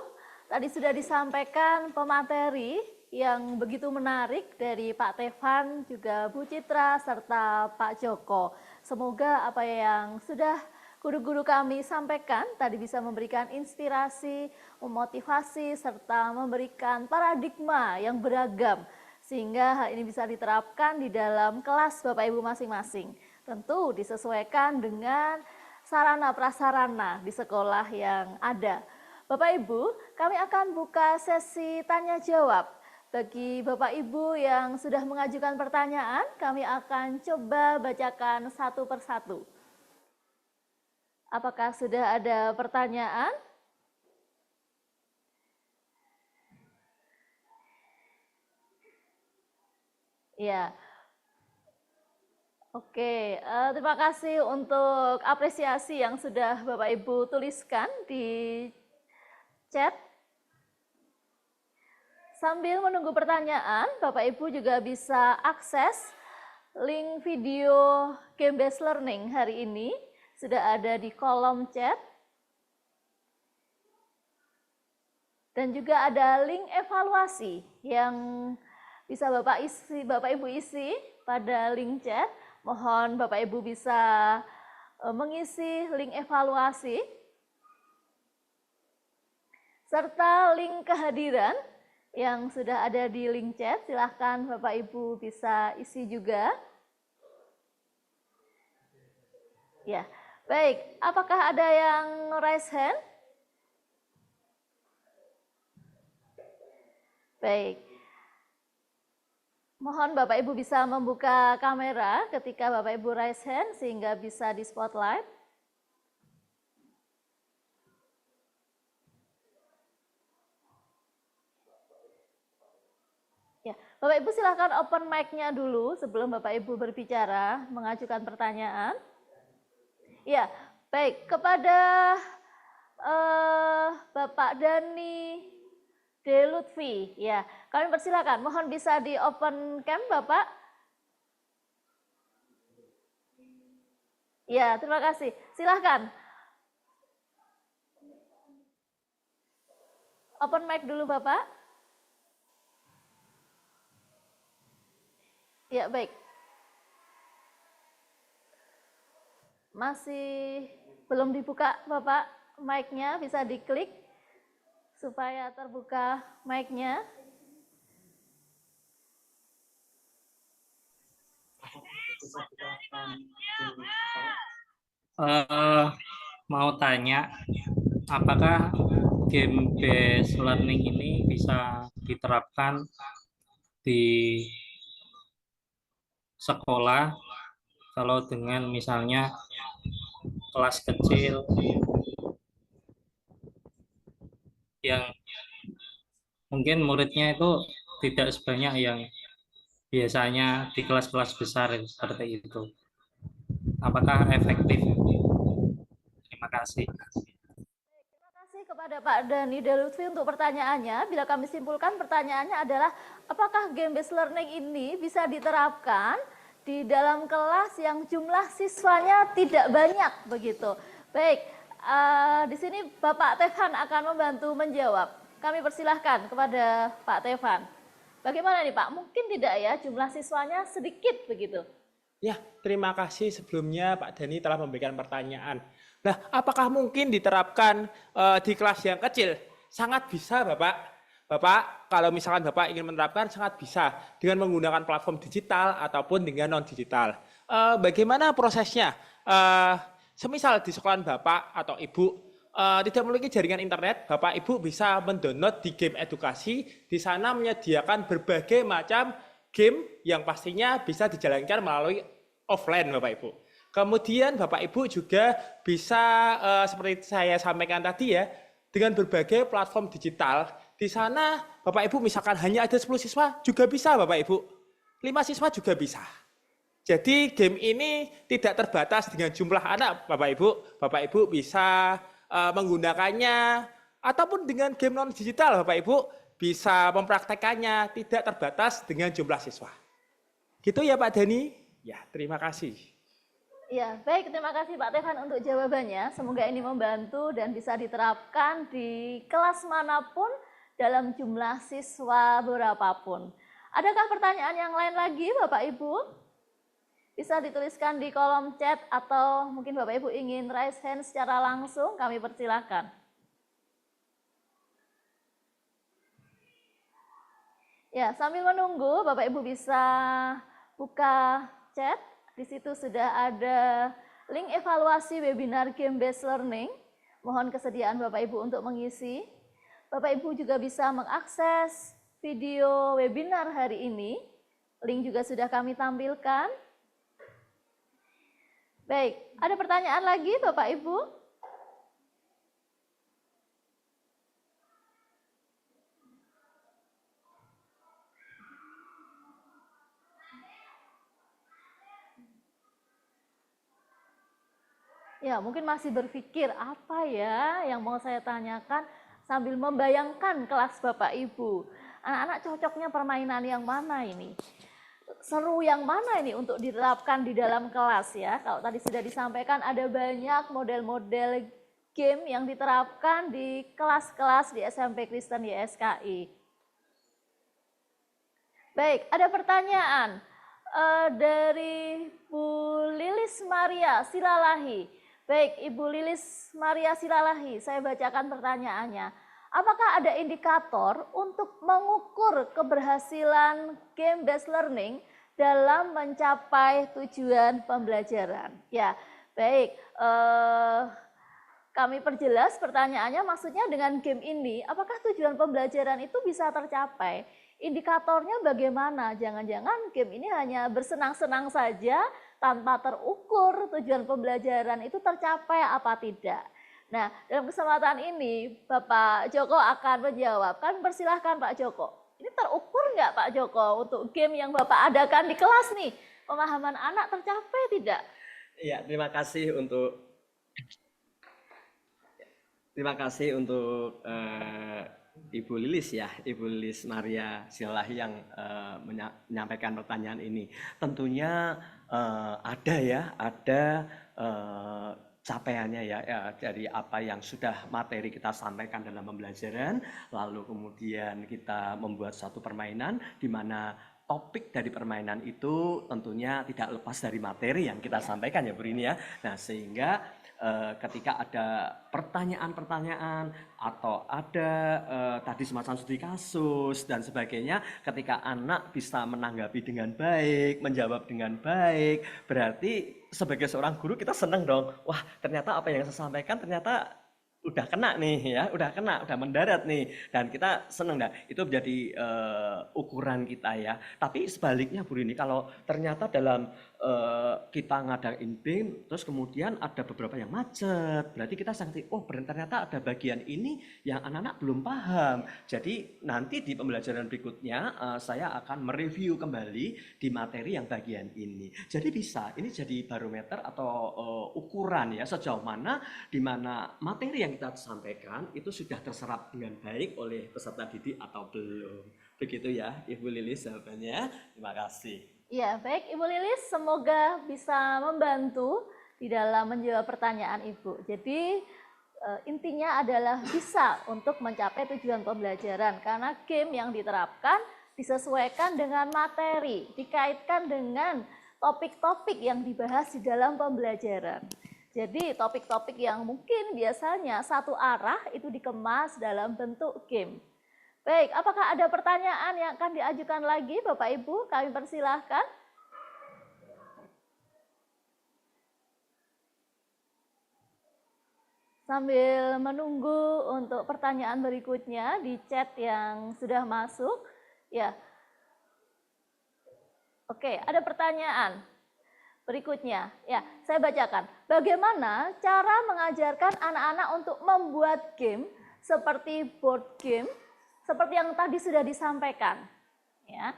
tadi sudah disampaikan pemateri yang begitu menarik dari Pak Tevan, juga Bu Citra, serta Pak Joko. Semoga apa yang sudah guru-guru kami sampaikan tadi bisa memberikan inspirasi, memotivasi, serta memberikan paradigma yang beragam, sehingga hal ini bisa diterapkan di dalam kelas Bapak Ibu masing-masing. Tentu disesuaikan dengan sarana prasarana di sekolah yang ada. Bapak Ibu, kami akan buka sesi tanya jawab. Bagi Bapak Ibu yang sudah mengajukan pertanyaan, kami akan coba bacakan satu persatu. Apakah sudah ada pertanyaan? Ya. Oke, terima kasih untuk apresiasi yang sudah Bapak Ibu tuliskan di chat. Sambil menunggu pertanyaan, Bapak Ibu juga bisa akses link video Game Based Learning hari ini. Sudah ada di kolom chat. Dan juga ada link evaluasi yang bisa Bapak Ibu isi pada link chat. Mohon Bapak Ibu bisa mengisi link evaluasi serta link kehadiran yang sudah ada di link chat. Silahkan Bapak Ibu bisa isi juga. Ya, baik. Apakah ada yang raise hand? Baik. Mohon Bapak Ibu bisa membuka kamera ketika Bapak Ibu raise hand sehingga bisa di spotlight. Ya, Bapak Ibu silakan open mic-nya dulu sebelum Bapak Ibu berbicara, mengajukan pertanyaan. Ya, baik. Kepada Bapak Dani Delutfi, ya, kami persilakan. Mohon bisa di open cam, Bapak. Ya, terima kasih. Silahkan. Open mic dulu, Bapak. Ya, baik. Masih belum dibuka, Bapak, mic-nya. Bisa diklik supaya terbuka mic-nya. Mau tanya, apakah game based learning ini bisa diterapkan di sekolah kalau dengan misalnya kelas kecil yang mungkin muridnya itu tidak sebanyak yang biasanya di kelas-kelas besar seperti itu. Apakah efektif? Terima kasih. Terima kasih kepada Pak Dani Delutfi untuk pertanyaannya. Bila kami simpulkan pertanyaannya adalah apakah game based learning ini bisa diterapkan di dalam kelas yang jumlah siswanya tidak banyak begitu. Baik, di sini Bapak Tefan akan membantu menjawab. Kami persilahkan kepada Pak Tefan. Bagaimana nih Pak? Mungkin tidak ya jumlah siswanya sedikit begitu? Ya, terima kasih sebelumnya Pak Dani telah memberikan pertanyaan. Nah, apakah mungkin diterapkan di kelas yang kecil? Sangat bisa, Bapak. Bapak, kalau misalkan Bapak ingin menerapkan, sangat bisa dengan menggunakan platform digital ataupun dengan non-digital. Bagaimana prosesnya? Semisal di sekolah Bapak atau Ibu tidak memiliki jaringan internet, Bapak Ibu bisa mendownload di game edukasi. Di sana menyediakan berbagai macam game yang pastinya bisa dijalankan melalui offline, Bapak Ibu. Kemudian Bapak Ibu juga bisa seperti saya sampaikan tadi ya, dengan berbagai platform digital. Di sana Bapak Ibu misalkan hanya ada 10 siswa juga bisa, Bapak Ibu. 5 siswa juga bisa. Jadi game ini tidak terbatas dengan jumlah anak, Bapak Ibu. Bapak Ibu bisa menggunakannya ataupun dengan game non digital, Bapak Ibu bisa mempraktekannya, tidak terbatas dengan jumlah siswa. Gitu ya Pak Dani? Ya, terima kasih. Ya, baik, terima kasih Pak Tefan untuk jawabannya. Semoga ini membantu dan bisa diterapkan di kelas manapun dalam jumlah siswa berapapun. Adakah pertanyaan yang lain lagi Bapak Ibu? Bisa dituliskan di kolom chat atau mungkin Bapak Ibu ingin raise hand secara langsung, kami persilahkan. Ya, sambil menunggu Bapak Ibu bisa buka chat. Di situ sudah ada link evaluasi webinar Game Based Learning. Mohon kesediaan Bapak Ibu untuk mengisi. Bapak Ibu juga bisa mengakses video webinar hari ini. Link juga sudah kami tampilkan. Baik, ada pertanyaan lagi Bapak Ibu? Ya, mungkin masih berpikir apa ya yang mau saya tanyakan sambil membayangkan kelas Bapak Ibu. Anak-anak cocoknya permainan yang mana ini? Seru yang mana ini untuk diterapkan di dalam kelas ya? Kalau tadi sudah disampaikan ada banyak model-model game yang diterapkan di kelas-kelas di SMP Kristen YSKI. Baik, ada pertanyaan. dari Bu Lilis Maria Silalahi. Baik, Ibu Lilis Maria Silalahi, saya bacakan pertanyaannya. Apakah ada indikator untuk mengukur keberhasilan game-based learning dalam mencapai tujuan pembelajaran? Ya, baik. Kami perjelas pertanyaannya, maksudnya dengan game ini, apakah tujuan pembelajaran itu bisa tercapai? Indikatornya bagaimana? Jangan-jangan game ini hanya bersenang-senang saja tanpa terukur tujuan pembelajaran itu tercapai apa tidak. Nah, dalam kesempatan ini Bapak Joko akan menjawab. Kami persilahkan Pak Joko. Ini terukur nggak Pak Joko untuk game yang Bapak adakan di kelas nih? Pemahaman anak tercapai tidak? Iya, terima kasih untuk Ibu Lilis ya, Ibu Lilis Maria Silalahi yang menyampaikan pertanyaan ini. Tentunya ada capaiannya ya, dari apa yang sudah materi kita sampaikan dalam pembelajaran, lalu kemudian kita membuat suatu permainan di mana topik dari permainan itu tentunya tidak lepas dari materi yang kita sampaikan ya Bu Rini ya. Nah, sehingga ketika ada pertanyaan-pertanyaan atau ada tadi semacam studi kasus dan sebagainya, ketika anak bisa menanggapi dengan baik, menjawab dengan baik, berarti sebagai seorang guru kita senang dong. Wah, ternyata apa yang saya sampaikan ternyata udah kena nih ya, udah mendarat nih, dan kita seneng dah. Itu menjadi ukuran kita ya. Tapi sebaliknya Bu Rini, kalau ternyata dalam kita ngadain BEM, terus kemudian ada beberapa yang macet, berarti kita sangat ternyata ada bagian ini yang anak-anak belum paham. Jadi nanti di pembelajaran berikutnya saya akan mereview kembali di materi yang bagian ini. Jadi bisa, ini jadi barometer atau ukuran ya, sejauh mana di mana materi yang kita sampaikan itu sudah terserap dengan baik oleh peserta didik atau belum. Begitu ya Ibu Lilis jawabannya. Terima kasih. Ya, baik Ibu Lilis, semoga bisa membantu di dalam menjawab pertanyaan Ibu. Jadi intinya adalah bisa untuk mencapai tujuan pembelajaran karena game yang diterapkan disesuaikan dengan materi, dikaitkan dengan topik-topik yang dibahas di dalam pembelajaran. Jadi topik-topik yang mungkin biasanya satu arah itu dikemas dalam bentuk game. Baik, apakah ada pertanyaan yang akan diajukan lagi Bapak Ibu? Kami persilahkan. Sambil menunggu untuk pertanyaan berikutnya di chat yang sudah masuk. Ya. Oke, ada pertanyaan. Berikutnya, ya, saya bacakan. Bagaimana cara mengajarkan anak-anak untuk membuat game seperti board game, seperti yang tadi sudah disampaikan? Ya,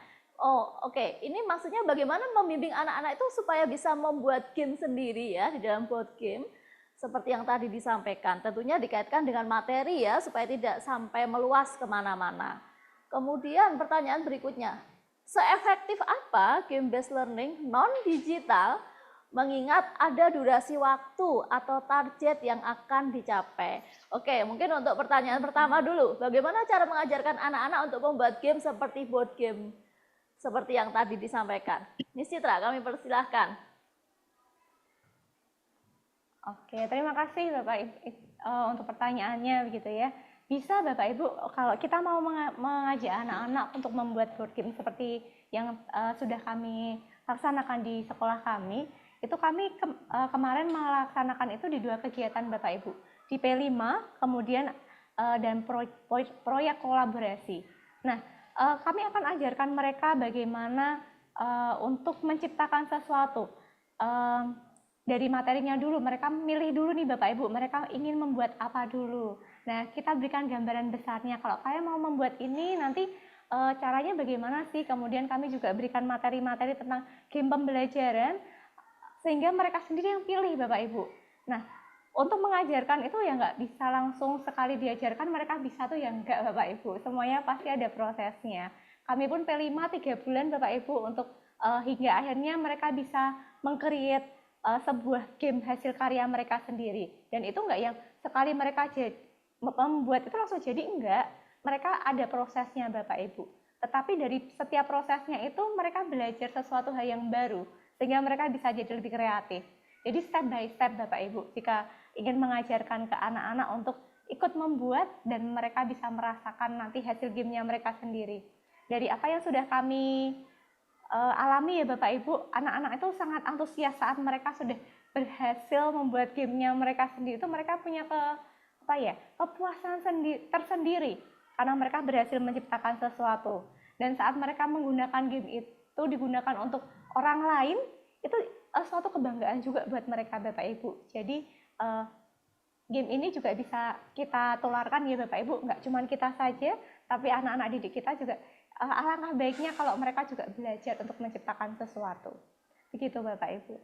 oke. Ini maksudnya bagaimana membimbing anak-anak itu supaya bisa membuat game sendiri ya di dalam board game, seperti yang tadi disampaikan. Tentunya dikaitkan dengan materi ya, supaya tidak sampai meluas kemana-mana. Kemudian pertanyaan berikutnya. Seefektif apa game-based learning non-digital mengingat ada durasi waktu atau target yang akan dicapai? Oke, mungkin untuk pertanyaan pertama dulu. Bagaimana cara mengajarkan anak-anak untuk membuat game seperti board game? Seperti yang tadi disampaikan. Miss Citra, kami persilahkan. Oke, terima kasih Bapak untuk pertanyaannya begitu ya. Bisa Bapak Ibu, kalau kita mau mengajak anak-anak untuk membuat board game seperti yang sudah kami laksanakan di sekolah kami, itu kami kemarin melaksanakan itu di 2 kegiatan Bapak Ibu. Di P5, kemudian dan proyek kolaborasi. Nah, kami akan ajarkan mereka bagaimana untuk menciptakan sesuatu. Dari materinya dulu, mereka milih dulu nih Bapak Ibu, mereka ingin membuat apa dulu. Nah, kita berikan gambaran besarnya, kalau kalian mau membuat ini nanti caranya bagaimana sih, kemudian kami juga berikan materi-materi tentang game pembelajaran, sehingga mereka sendiri yang pilih Bapak Ibu. Nah, untuk mengajarkan itu ya nggak bisa langsung sekali diajarkan, mereka bisa tuh ya nggak Bapak Ibu, semuanya pasti ada prosesnya. Kami pun P5 3 bulan Bapak Ibu untuk hingga akhirnya mereka bisa meng-create sebuah game hasil karya mereka sendiri, dan itu enggak yang sekali mereka membuat itu langsung jadi, enggak, mereka ada prosesnya Bapak Ibu. Tetapi dari setiap prosesnya itu mereka belajar sesuatu hal yang baru, sehingga mereka bisa jadi lebih kreatif. Jadi step by step Bapak Ibu, jika ingin mengajarkan ke anak-anak untuk ikut membuat dan mereka bisa merasakan nanti hasil gamenya mereka sendiri. Dari apa yang sudah kami alami ya Bapak Ibu, anak-anak itu sangat antusias saat mereka sudah berhasil membuat gamenya mereka sendiri. Itu mereka punya kepuasan tersendiri karena mereka berhasil menciptakan sesuatu. Dan saat mereka menggunakan game itu digunakan untuk orang lain, itu suatu kebanggaan juga buat mereka Bapak Ibu. Jadi game ini juga bisa kita tularkan ya Bapak Ibu, nggak cuma kita saja, tapi anak-anak didik kita juga alangkah baiknya kalau mereka juga belajar untuk menciptakan sesuatu. Begitu Bapak Ibu.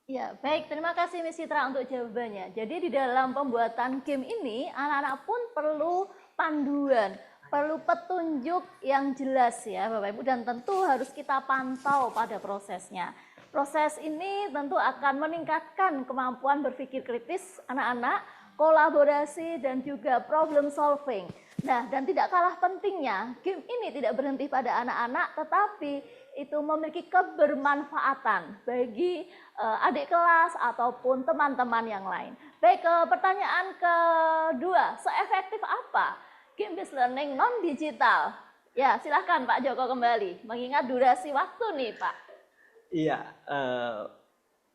Ya, baik. Terima kasih Miss Citra untuk jawabannya. Jadi di dalam pembuatan game ini, anak-anak pun perlu panduan, perlu petunjuk yang jelas ya Bapak Ibu, dan tentu harus kita pantau pada prosesnya. Proses ini tentu akan meningkatkan kemampuan berpikir kritis anak-anak, kolaborasi, dan juga problem solving. Nah, dan tidak kalah pentingnya, game ini tidak berhenti pada anak-anak, tetapi itu memiliki kebermanfaatan bagi adik kelas ataupun teman-teman yang lain. Baik, pertanyaan kedua, seefektif apa game-based learning non-digital? Ya, silahkan Pak Joko kembali, mengingat durasi waktu nih Pak. Iya,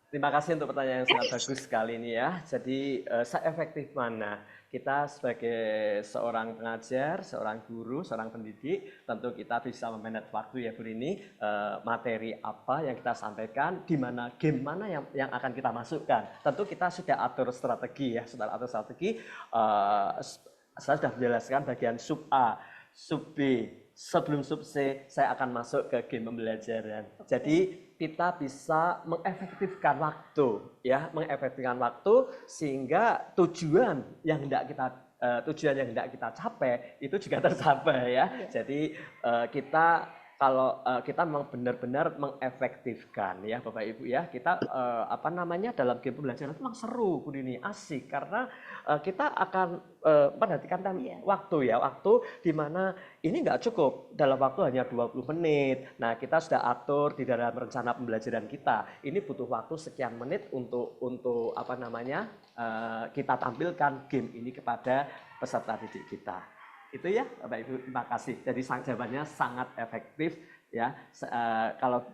terima kasih untuk pertanyaan yang sangat bagus sekali ini ya. Jadi seefektif mana kita sebagai seorang pengajar, seorang guru, seorang pendidik, tentu kita bisa memanage waktu ya Bu Rini, materi apa yang kita sampaikan, di mana game mana yang akan kita masukkan. Tentu kita sudah atur strategi ya, sudah atur strategi. Saya sudah menjelaskan bagian sub A, sub B, sebelum sub C saya akan masuk ke game pembelajaran. Jadi kita bisa mengefektifkan waktu ya, mengefektifkan waktu sehingga tujuan yang hendak kita capai itu juga tercapai ya. Jadi kalau kita memang benar-benar mengefektifkan ya Bapak Ibu ya, kita dalam game pembelajaran itu memang seru Bu Dini, asik karena kita akan perhatikan waktu di mana ini nggak cukup dalam waktu hanya 20 menit. Nah, kita sudah atur di dalam rencana pembelajaran kita. Ini butuh waktu sekian menit untuk kita tampilkan game ini kepada peserta didik kita. Itu ya Bapak Ibu, terima kasih. Jadi jawabannya sangat efektif ya. Kalau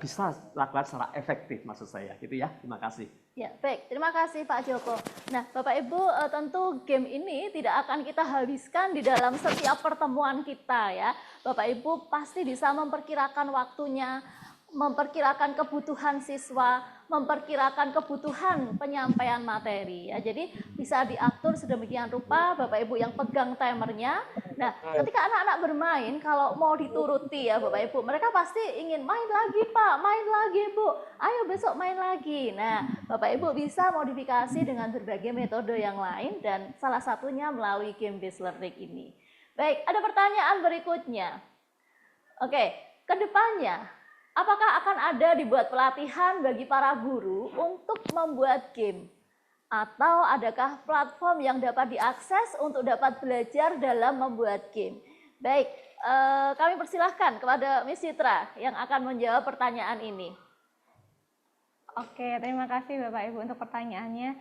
bisa lakukan secara efektif maksud saya gitu ya. Terima kasih. Ya, baik. Terima kasih Pak Joko. Nah, Bapak Ibu, tentu game ini tidak akan kita habiskan di dalam setiap pertemuan kita ya. Bapak Ibu pasti bisa memperkirakan waktunya, memperkirakan kebutuhan siswa, memperkirakan kebutuhan penyampaian materi ya. Jadi bisa diatur sedemikian rupa Bapak Ibu yang pegang timernya. Nah, ketika anak-anak bermain, kalau mau dituruti ya Bapak Ibu, mereka pasti ingin main lagi Pak, main lagi Bu, ayo besok main lagi. Nah, Bapak Ibu bisa modifikasi dengan berbagai metode yang lain dan salah satunya melalui game-based learning ini. Baik, ada pertanyaan berikutnya. Oke, kedepannya apakah akan ada dibuat pelatihan bagi para guru untuk membuat game? Atau adakah platform yang dapat diakses untuk dapat belajar dalam membuat game? Baik, kami persilahkan kepada Miss Citra yang akan menjawab pertanyaan ini. Oke, terima kasih Bapak Ibu untuk pertanyaannya.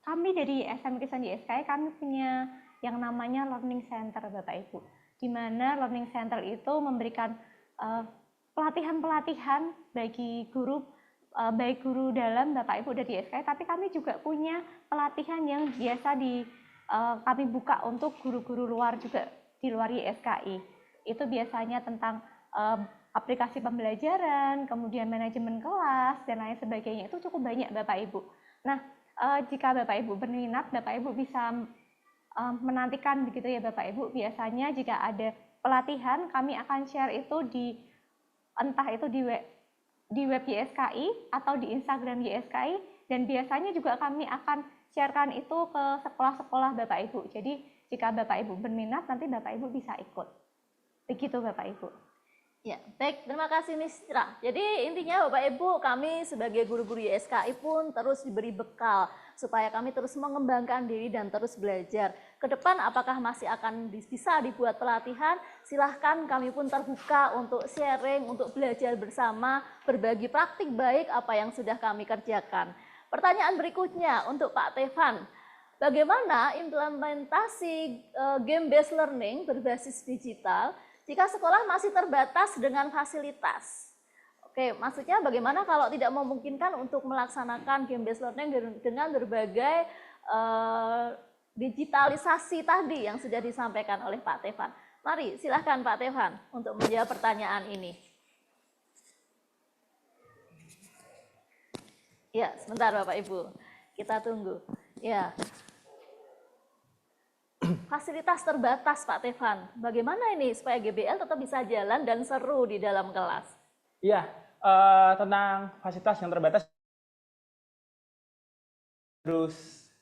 Kami dari SMK Kristen YSKI kami punya yang namanya Learning Center Bapak Ibu, di mana Learning Center itu memberikan pelatihan-pelatihan bagi guru, baik guru dalam Bapak Ibu dari YSKI, tapi kami juga punya pelatihan yang biasa kami buka untuk guru-guru luar juga di luar YSKI. Itu biasanya tentang aplikasi pembelajaran, kemudian manajemen kelas, dan lain sebagainya. Itu cukup banyak Bapak Ibu. Nah, jika Bapak Ibu berminat, Bapak Ibu bisa menantikan begitu ya Bapak Ibu. Biasanya jika ada pelatihan, kami akan share itu entah itu di web YSKI atau di Instagram YSKI, dan biasanya juga kami akan sharekan itu ke sekolah-sekolah Bapak Ibu. Jadi jika Bapak Ibu berminat, nanti Bapak Ibu bisa ikut. Begitu Bapak Ibu. Ya, baik. Terima kasih Miss Citra. Jadi intinya Bapak Ibu, kami sebagai guru-guru YSKI pun terus diberi bekal supaya kami terus mengembangkan diri dan terus belajar. Ke depan apakah masih akan bisa dibuat pelatihan? Silahkan, kami pun terbuka untuk sharing, untuk belajar bersama, berbagi praktik baik apa yang sudah kami kerjakan. Pertanyaan berikutnya untuk Pak Tevan. Bagaimana implementasi game-based learning berbasis digital jika sekolah masih terbatas dengan fasilitas? Oke, maksudnya bagaimana kalau tidak memungkinkan untuk melaksanakan game-based learning dengan berbagai digitalisasi tadi yang sudah disampaikan oleh Pak Tevan. Mari, silahkan Pak Tevan untuk menjawab pertanyaan ini. Ya, sebentar Bapak Ibu, kita tunggu. Ya. Fasilitas terbatas Pak Tevan. Bagaimana ini supaya GBL tetap bisa jalan dan seru di dalam kelas? Iya, tentang fasilitas yang terbatas harus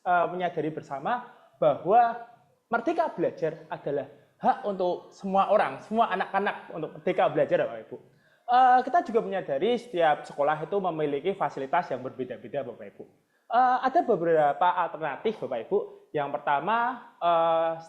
menyadari bersama bahwa Merdeka Belajar adalah hak untuk semua orang, semua anak-anak untuk merdeka belajar, Bapak Ibu. Kita juga menyadari setiap sekolah itu memiliki fasilitas yang berbeda-beda, Bapak Ibu. Ada beberapa alternatif, Bapak Ibu. Yang pertama,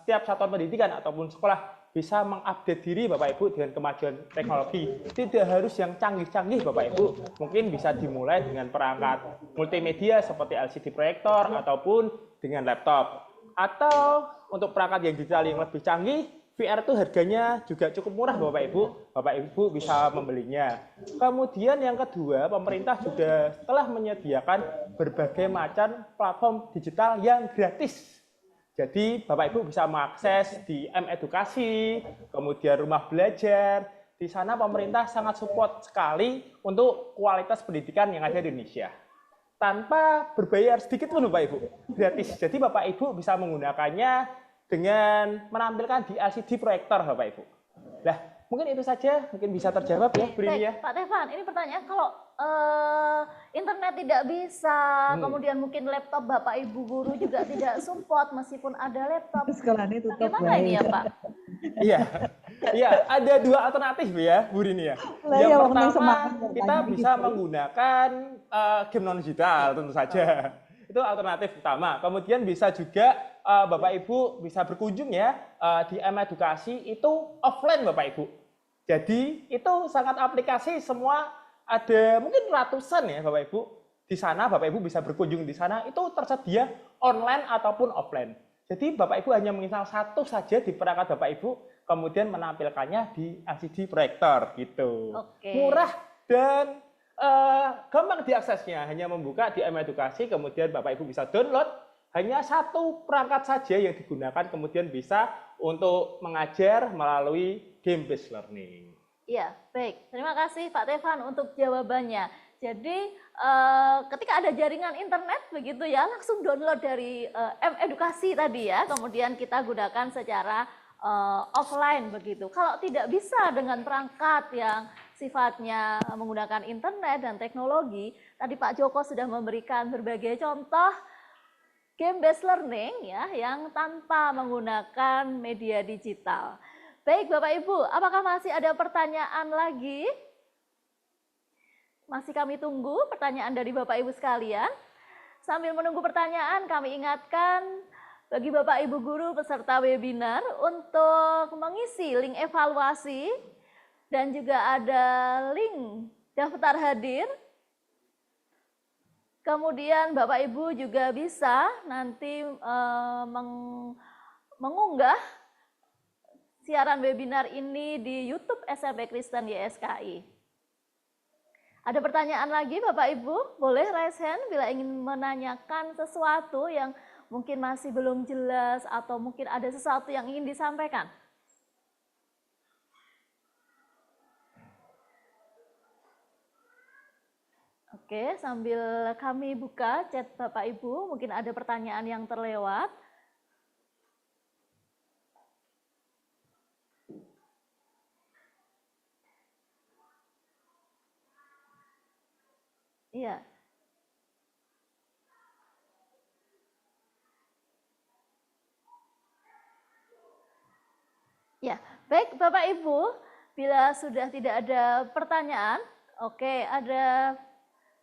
setiap satuan pendidikan ataupun sekolah bisa mengupdate diri, Bapak Ibu, dengan kemajuan teknologi. Tidak harus yang canggih-canggih, Bapak Ibu. Mungkin bisa dimulai dengan perangkat multimedia seperti LCD proyektor ataupun dengan laptop. Atau untuk perangkat yang digital yang lebih canggih, VR itu harganya juga cukup murah, Bapak Ibu. Bapak Ibu bisa membelinya. Kemudian yang kedua, pemerintah juga telah menyediakan berbagai macam platform digital yang gratis. Jadi Bapak Ibu bisa mengakses di M-Edukasi, kemudian Rumah Belajar. Di sana pemerintah sangat support sekali untuk kualitas pendidikan yang ada di Indonesia. Tanpa berbayar sedikit pun, Bapak Ibu. Gratis. Jadi Bapak Ibu bisa menggunakannya dengan menampilkan di LCD proyektor, Bapak Ibu. Nah, mungkin itu saja, mungkin bisa terjawab ya, Bu Rini ya. Pak Tevan, ini pertanyaan kalau internet tidak bisa, kemudian mungkin laptop Bapak Ibu guru juga tidak support meskipun ada laptop. Bagaimana ini ya, Pak? Iya, ada dua alternatif ya, Bu Rini ya. Yang pertama, kita bisa menggunakan game non digital tentu saja. Itu alternatif utama. Kemudian bisa juga Bapak Ibu bisa berkunjung ya di M-Edukasi itu offline, Bapak Ibu. Jadi itu sangat aplikasi, semua ada mungkin ratusan ya Bapak Ibu. Di sana Bapak Ibu bisa berkunjung di sana, itu tersedia online ataupun offline. Jadi Bapak Ibu hanya menginstal satu saja di perangkat Bapak Ibu, kemudian menampilkannya di LCD proyektor gitu. Murah dan gampang diaksesnya, hanya membuka di M-Edukasi, kemudian Bapak Ibu bisa download, hanya satu perangkat saja yang digunakan, kemudian bisa untuk mengajar melalui game-based learning. Iya, baik. Terima kasih Pak Tevan untuk jawabannya. Jadi ketika ada jaringan internet begitu ya, langsung download dari M-Edukasi tadi ya, kemudian kita gunakan secara offline begitu. Kalau tidak bisa dengan perangkat yang sifatnya menggunakan internet dan teknologi, tadi Pak Joko sudah memberikan berbagai contoh game-based learning ya, yang tanpa menggunakan media digital. Baik Bapak Ibu, apakah masih ada pertanyaan lagi? Masih kami tunggu pertanyaan dari Bapak Ibu sekalian. Sambil menunggu pertanyaan, kami ingatkan bagi Bapak Ibu guru peserta webinar untuk mengisi link evaluasi dan juga ada link daftar hadir. Kemudian Bapak Ibu juga bisa nanti mengunggah siaran webinar ini di YouTube SMP Kristen YSKI. Ada pertanyaan lagi Bapak Ibu? Boleh raise hand bila ingin menanyakan sesuatu yang mungkin masih belum jelas atau mungkin ada sesuatu yang ingin disampaikan. Oke, sambil kami buka chat Bapak Ibu, mungkin ada pertanyaan yang terlewat. Iya. Ya, baik Bapak Ibu, bila sudah tidak ada pertanyaan, oke, ada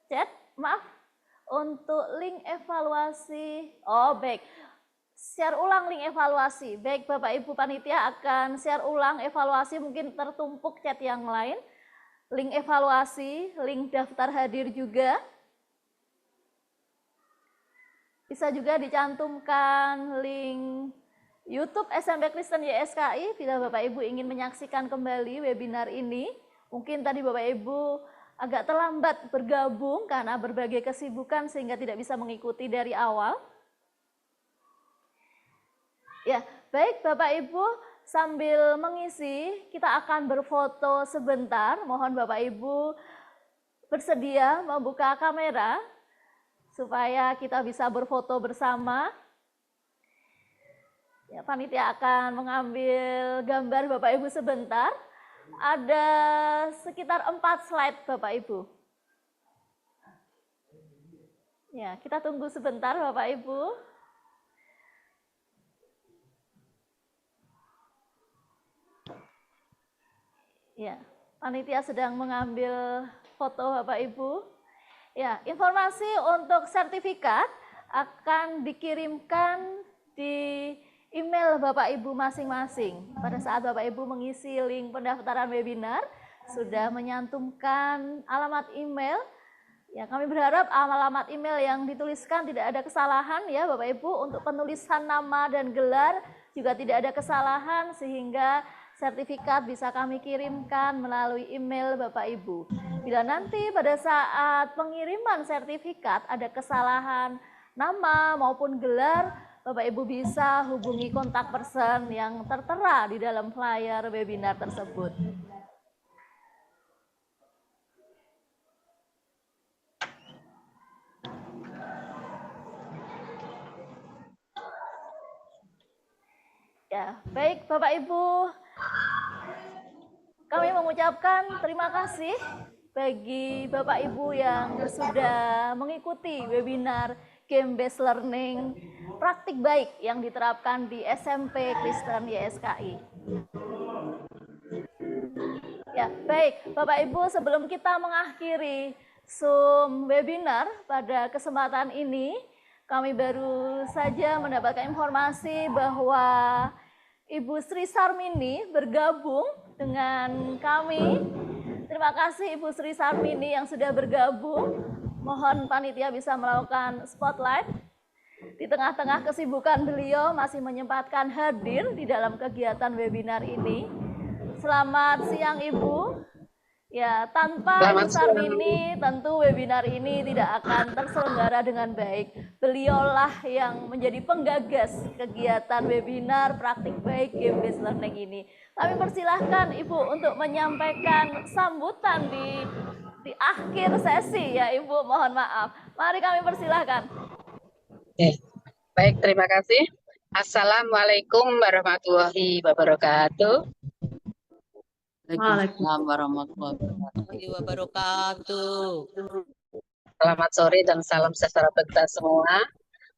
chat, maaf, untuk link evaluasi, oh baik, share ulang link evaluasi, baik Bapak Ibu Panitia akan share ulang evaluasi, mungkin tertumpuk chat yang lain, link evaluasi, link daftar hadir juga, bisa juga dicantumkan link YouTube SMP Kristen YSKI bila Bapak Ibu ingin menyaksikan kembali webinar ini. Mungkin tadi Bapak Ibu agak terlambat bergabung karena berbagai kesibukan sehingga tidak bisa mengikuti dari awal. Ya, baik Bapak Ibu, sambil mengisi kita akan berfoto sebentar. Mohon Bapak Ibu bersedia membuka kamera supaya kita bisa berfoto bersama. Ya, panitia akan mengambil gambar Bapak Ibu sebentar. Ada sekitar 4 slide Bapak Ibu. Ya, kita tunggu sebentar Bapak Ibu. Ya, panitia sedang mengambil foto Bapak Ibu. Ya, informasi untuk sertifikat akan dikirimkan di email Bapak Ibu masing-masing. Pada saat Bapak Ibu mengisi link pendaftaran webinar, sudah menyantumkan alamat email. Ya, kami berharap alamat email yang dituliskan tidak ada kesalahan ya Bapak Ibu. Untuk penulisan nama dan gelar juga tidak ada kesalahan sehingga sertifikat bisa kami kirimkan melalui email Bapak Ibu. Bila nanti pada saat pengiriman sertifikat ada kesalahan nama maupun gelar, Bapak Ibu bisa hubungi kontak person yang tertera di dalam flyer webinar tersebut. Ya, baik Bapak Ibu, kami mengucapkan terima kasih bagi Bapak Ibu yang sudah mengikuti webinar Game Based Learning praktik baik yang diterapkan di SMP Kristen YSKI. Ya, baik Bapak Ibu, sebelum kita mengakhiri Zoom webinar pada kesempatan ini, kami baru saja mendapatkan informasi bahwa Ibu Sri Sarmini bergabung dengan kami. Terima kasih Ibu Sri Sarmini yang sudah bergabung. Mohon panitia bisa melakukan spotlight. Di tengah-tengah kesibukan beliau masih menyempatkan hadir di dalam kegiatan webinar ini. Selamat siang Ibu. Ya, tanpa Ibu Sarmini tentu webinar ini tidak akan terselenggara dengan baik. Beliaulah yang menjadi penggagas kegiatan webinar praktik baik Game Based Learning ini. Kami persilahkan Ibu untuk menyampaikan sambutan di akhir sesi ya Ibu, mohon maaf. Mari kami persilahkan. Oke, baik, terima kasih. Assalamualaikum warahmatullahi wabarakatuh. Waalaikumsalam warahmatullahi wabarakatuh. Selamat sore dan salam sejahtera bagi kita semua.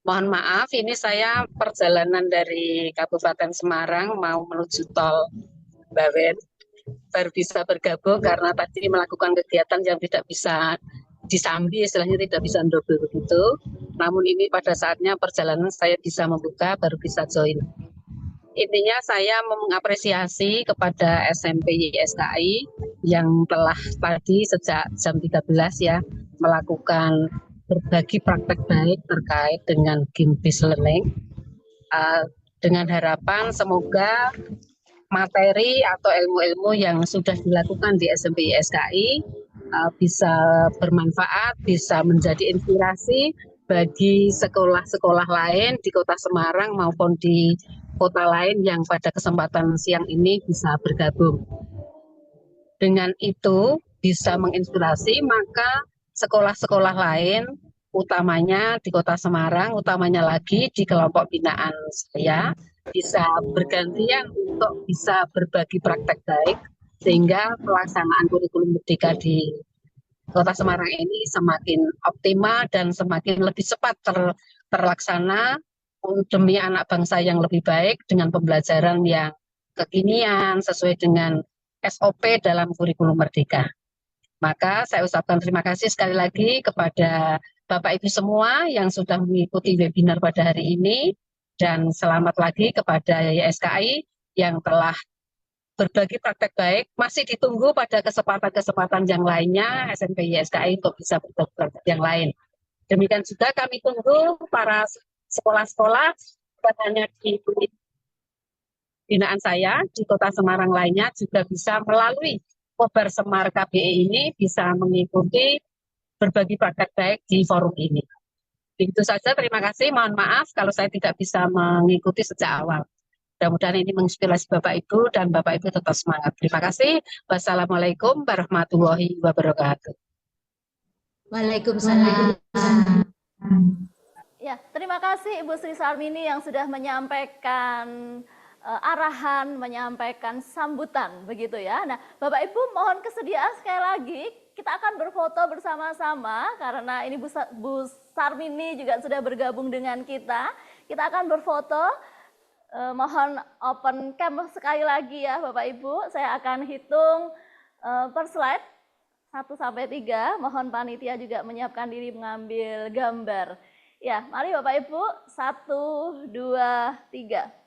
Mohon maaf, ini saya perjalanan dari Kabupaten Semarang mau menuju tol Bawen. Baru bisa bergabung karena tadi melakukan kegiatan yang tidak bisa disambi, istilahnya tidak bisa double begitu. Namun ini pada saatnya perjalanan saya bisa membuka, baru bisa join. Intinya saya mengapresiasi kepada SMP YSKI yang telah tadi sejak jam 13 ya melakukan berbagi praktek baik terkait dengan game based learning, dengan harapan semoga materi atau ilmu-ilmu yang sudah dilakukan di SMP YSKI bisa bermanfaat, bisa menjadi inspirasi bagi sekolah-sekolah lain di Kota Semarang maupun di kota lain yang pada kesempatan siang ini bisa bergabung. Dengan itu bisa menginspirasi, maka sekolah-sekolah lain, utamanya di Kota Semarang, utamanya lagi di kelompok binaan saya, bisa bergantian untuk bisa berbagi praktek baik, sehingga pelaksanaan kurikulum merdeka di Kota Semarang ini semakin optimal dan semakin lebih cepat terlaksana demi anak bangsa yang lebih baik dengan pembelajaran yang kekinian sesuai dengan SOP dalam kurikulum Merdeka. Maka saya ucapkan terima kasih sekali lagi kepada Bapak Ibu semua yang sudah mengikuti webinar pada hari ini, dan selamat lagi kepada YSKI yang telah berbagi praktek baik. Masih ditunggu pada kesempatan-kesempatan yang lainnya SMP YSKI untuk bisa berbagi praktek yang lain. Demikian juga kami tunggu para sekolah-sekolah, bukan hanya di binaan saya, di Kota Semarang lainnya juga bisa melalui Kobar Semar KBE ini bisa mengikuti berbagi praktek baik di forum ini. Begitu saja, terima kasih. Mohon maaf kalau saya tidak bisa mengikuti sejak awal. Mudah-mudahan ini menginspirasi Bapak Ibu dan Bapak Ibu tetap semangat. Terima kasih. Wassalamualaikum warahmatullahi wabarakatuh. Waalaikumsalam. Ya, terima kasih Ibu Sri Sarmini yang sudah menyampaikan arahan, menyampaikan sambutan, begitu ya. Nah, Bapak Ibu mohon kesediaan sekali lagi, kita akan berfoto bersama-sama karena ini Bu Sarmini juga sudah bergabung dengan kita. Kita akan berfoto, mohon open cam sekali lagi ya Bapak Ibu. Saya akan hitung per slide 1 sampai 3. Mohon panitia juga menyiapkan diri mengambil gambar. Ya, mari Bapak Ibu, 1, 2, 3.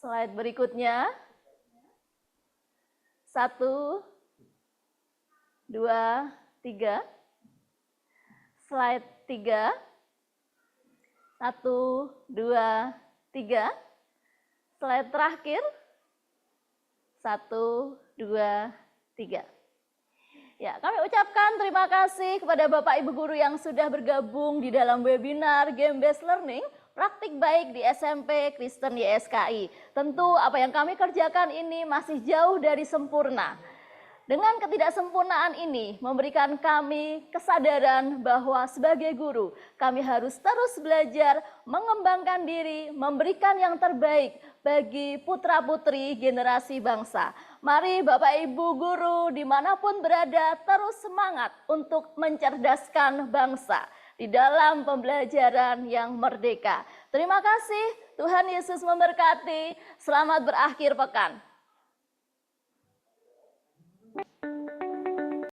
Slide berikutnya. 1, 2, 3. Slide 3. 1, 2, 3. Slide terakhir. 1, 2, 3. Ya, kami ucapkan terima kasih kepada Bapak Ibu Guru yang sudah bergabung di dalam webinar Game Based Learning Praktik Baik di SMP Kristen YSKI. Tentu apa yang kami kerjakan ini masih jauh dari sempurna. Dengan ketidaksempurnaan ini memberikan kami kesadaran bahwa sebagai guru kami harus terus belajar, mengembangkan diri, memberikan yang terbaik bagi putra-putri generasi bangsa. Mari Bapak Ibu Guru dimanapun berada terus semangat untuk mencerdaskan bangsa di dalam pembelajaran yang merdeka. Terima kasih, Tuhan Yesus memberkati. Selamat berakhir pekan.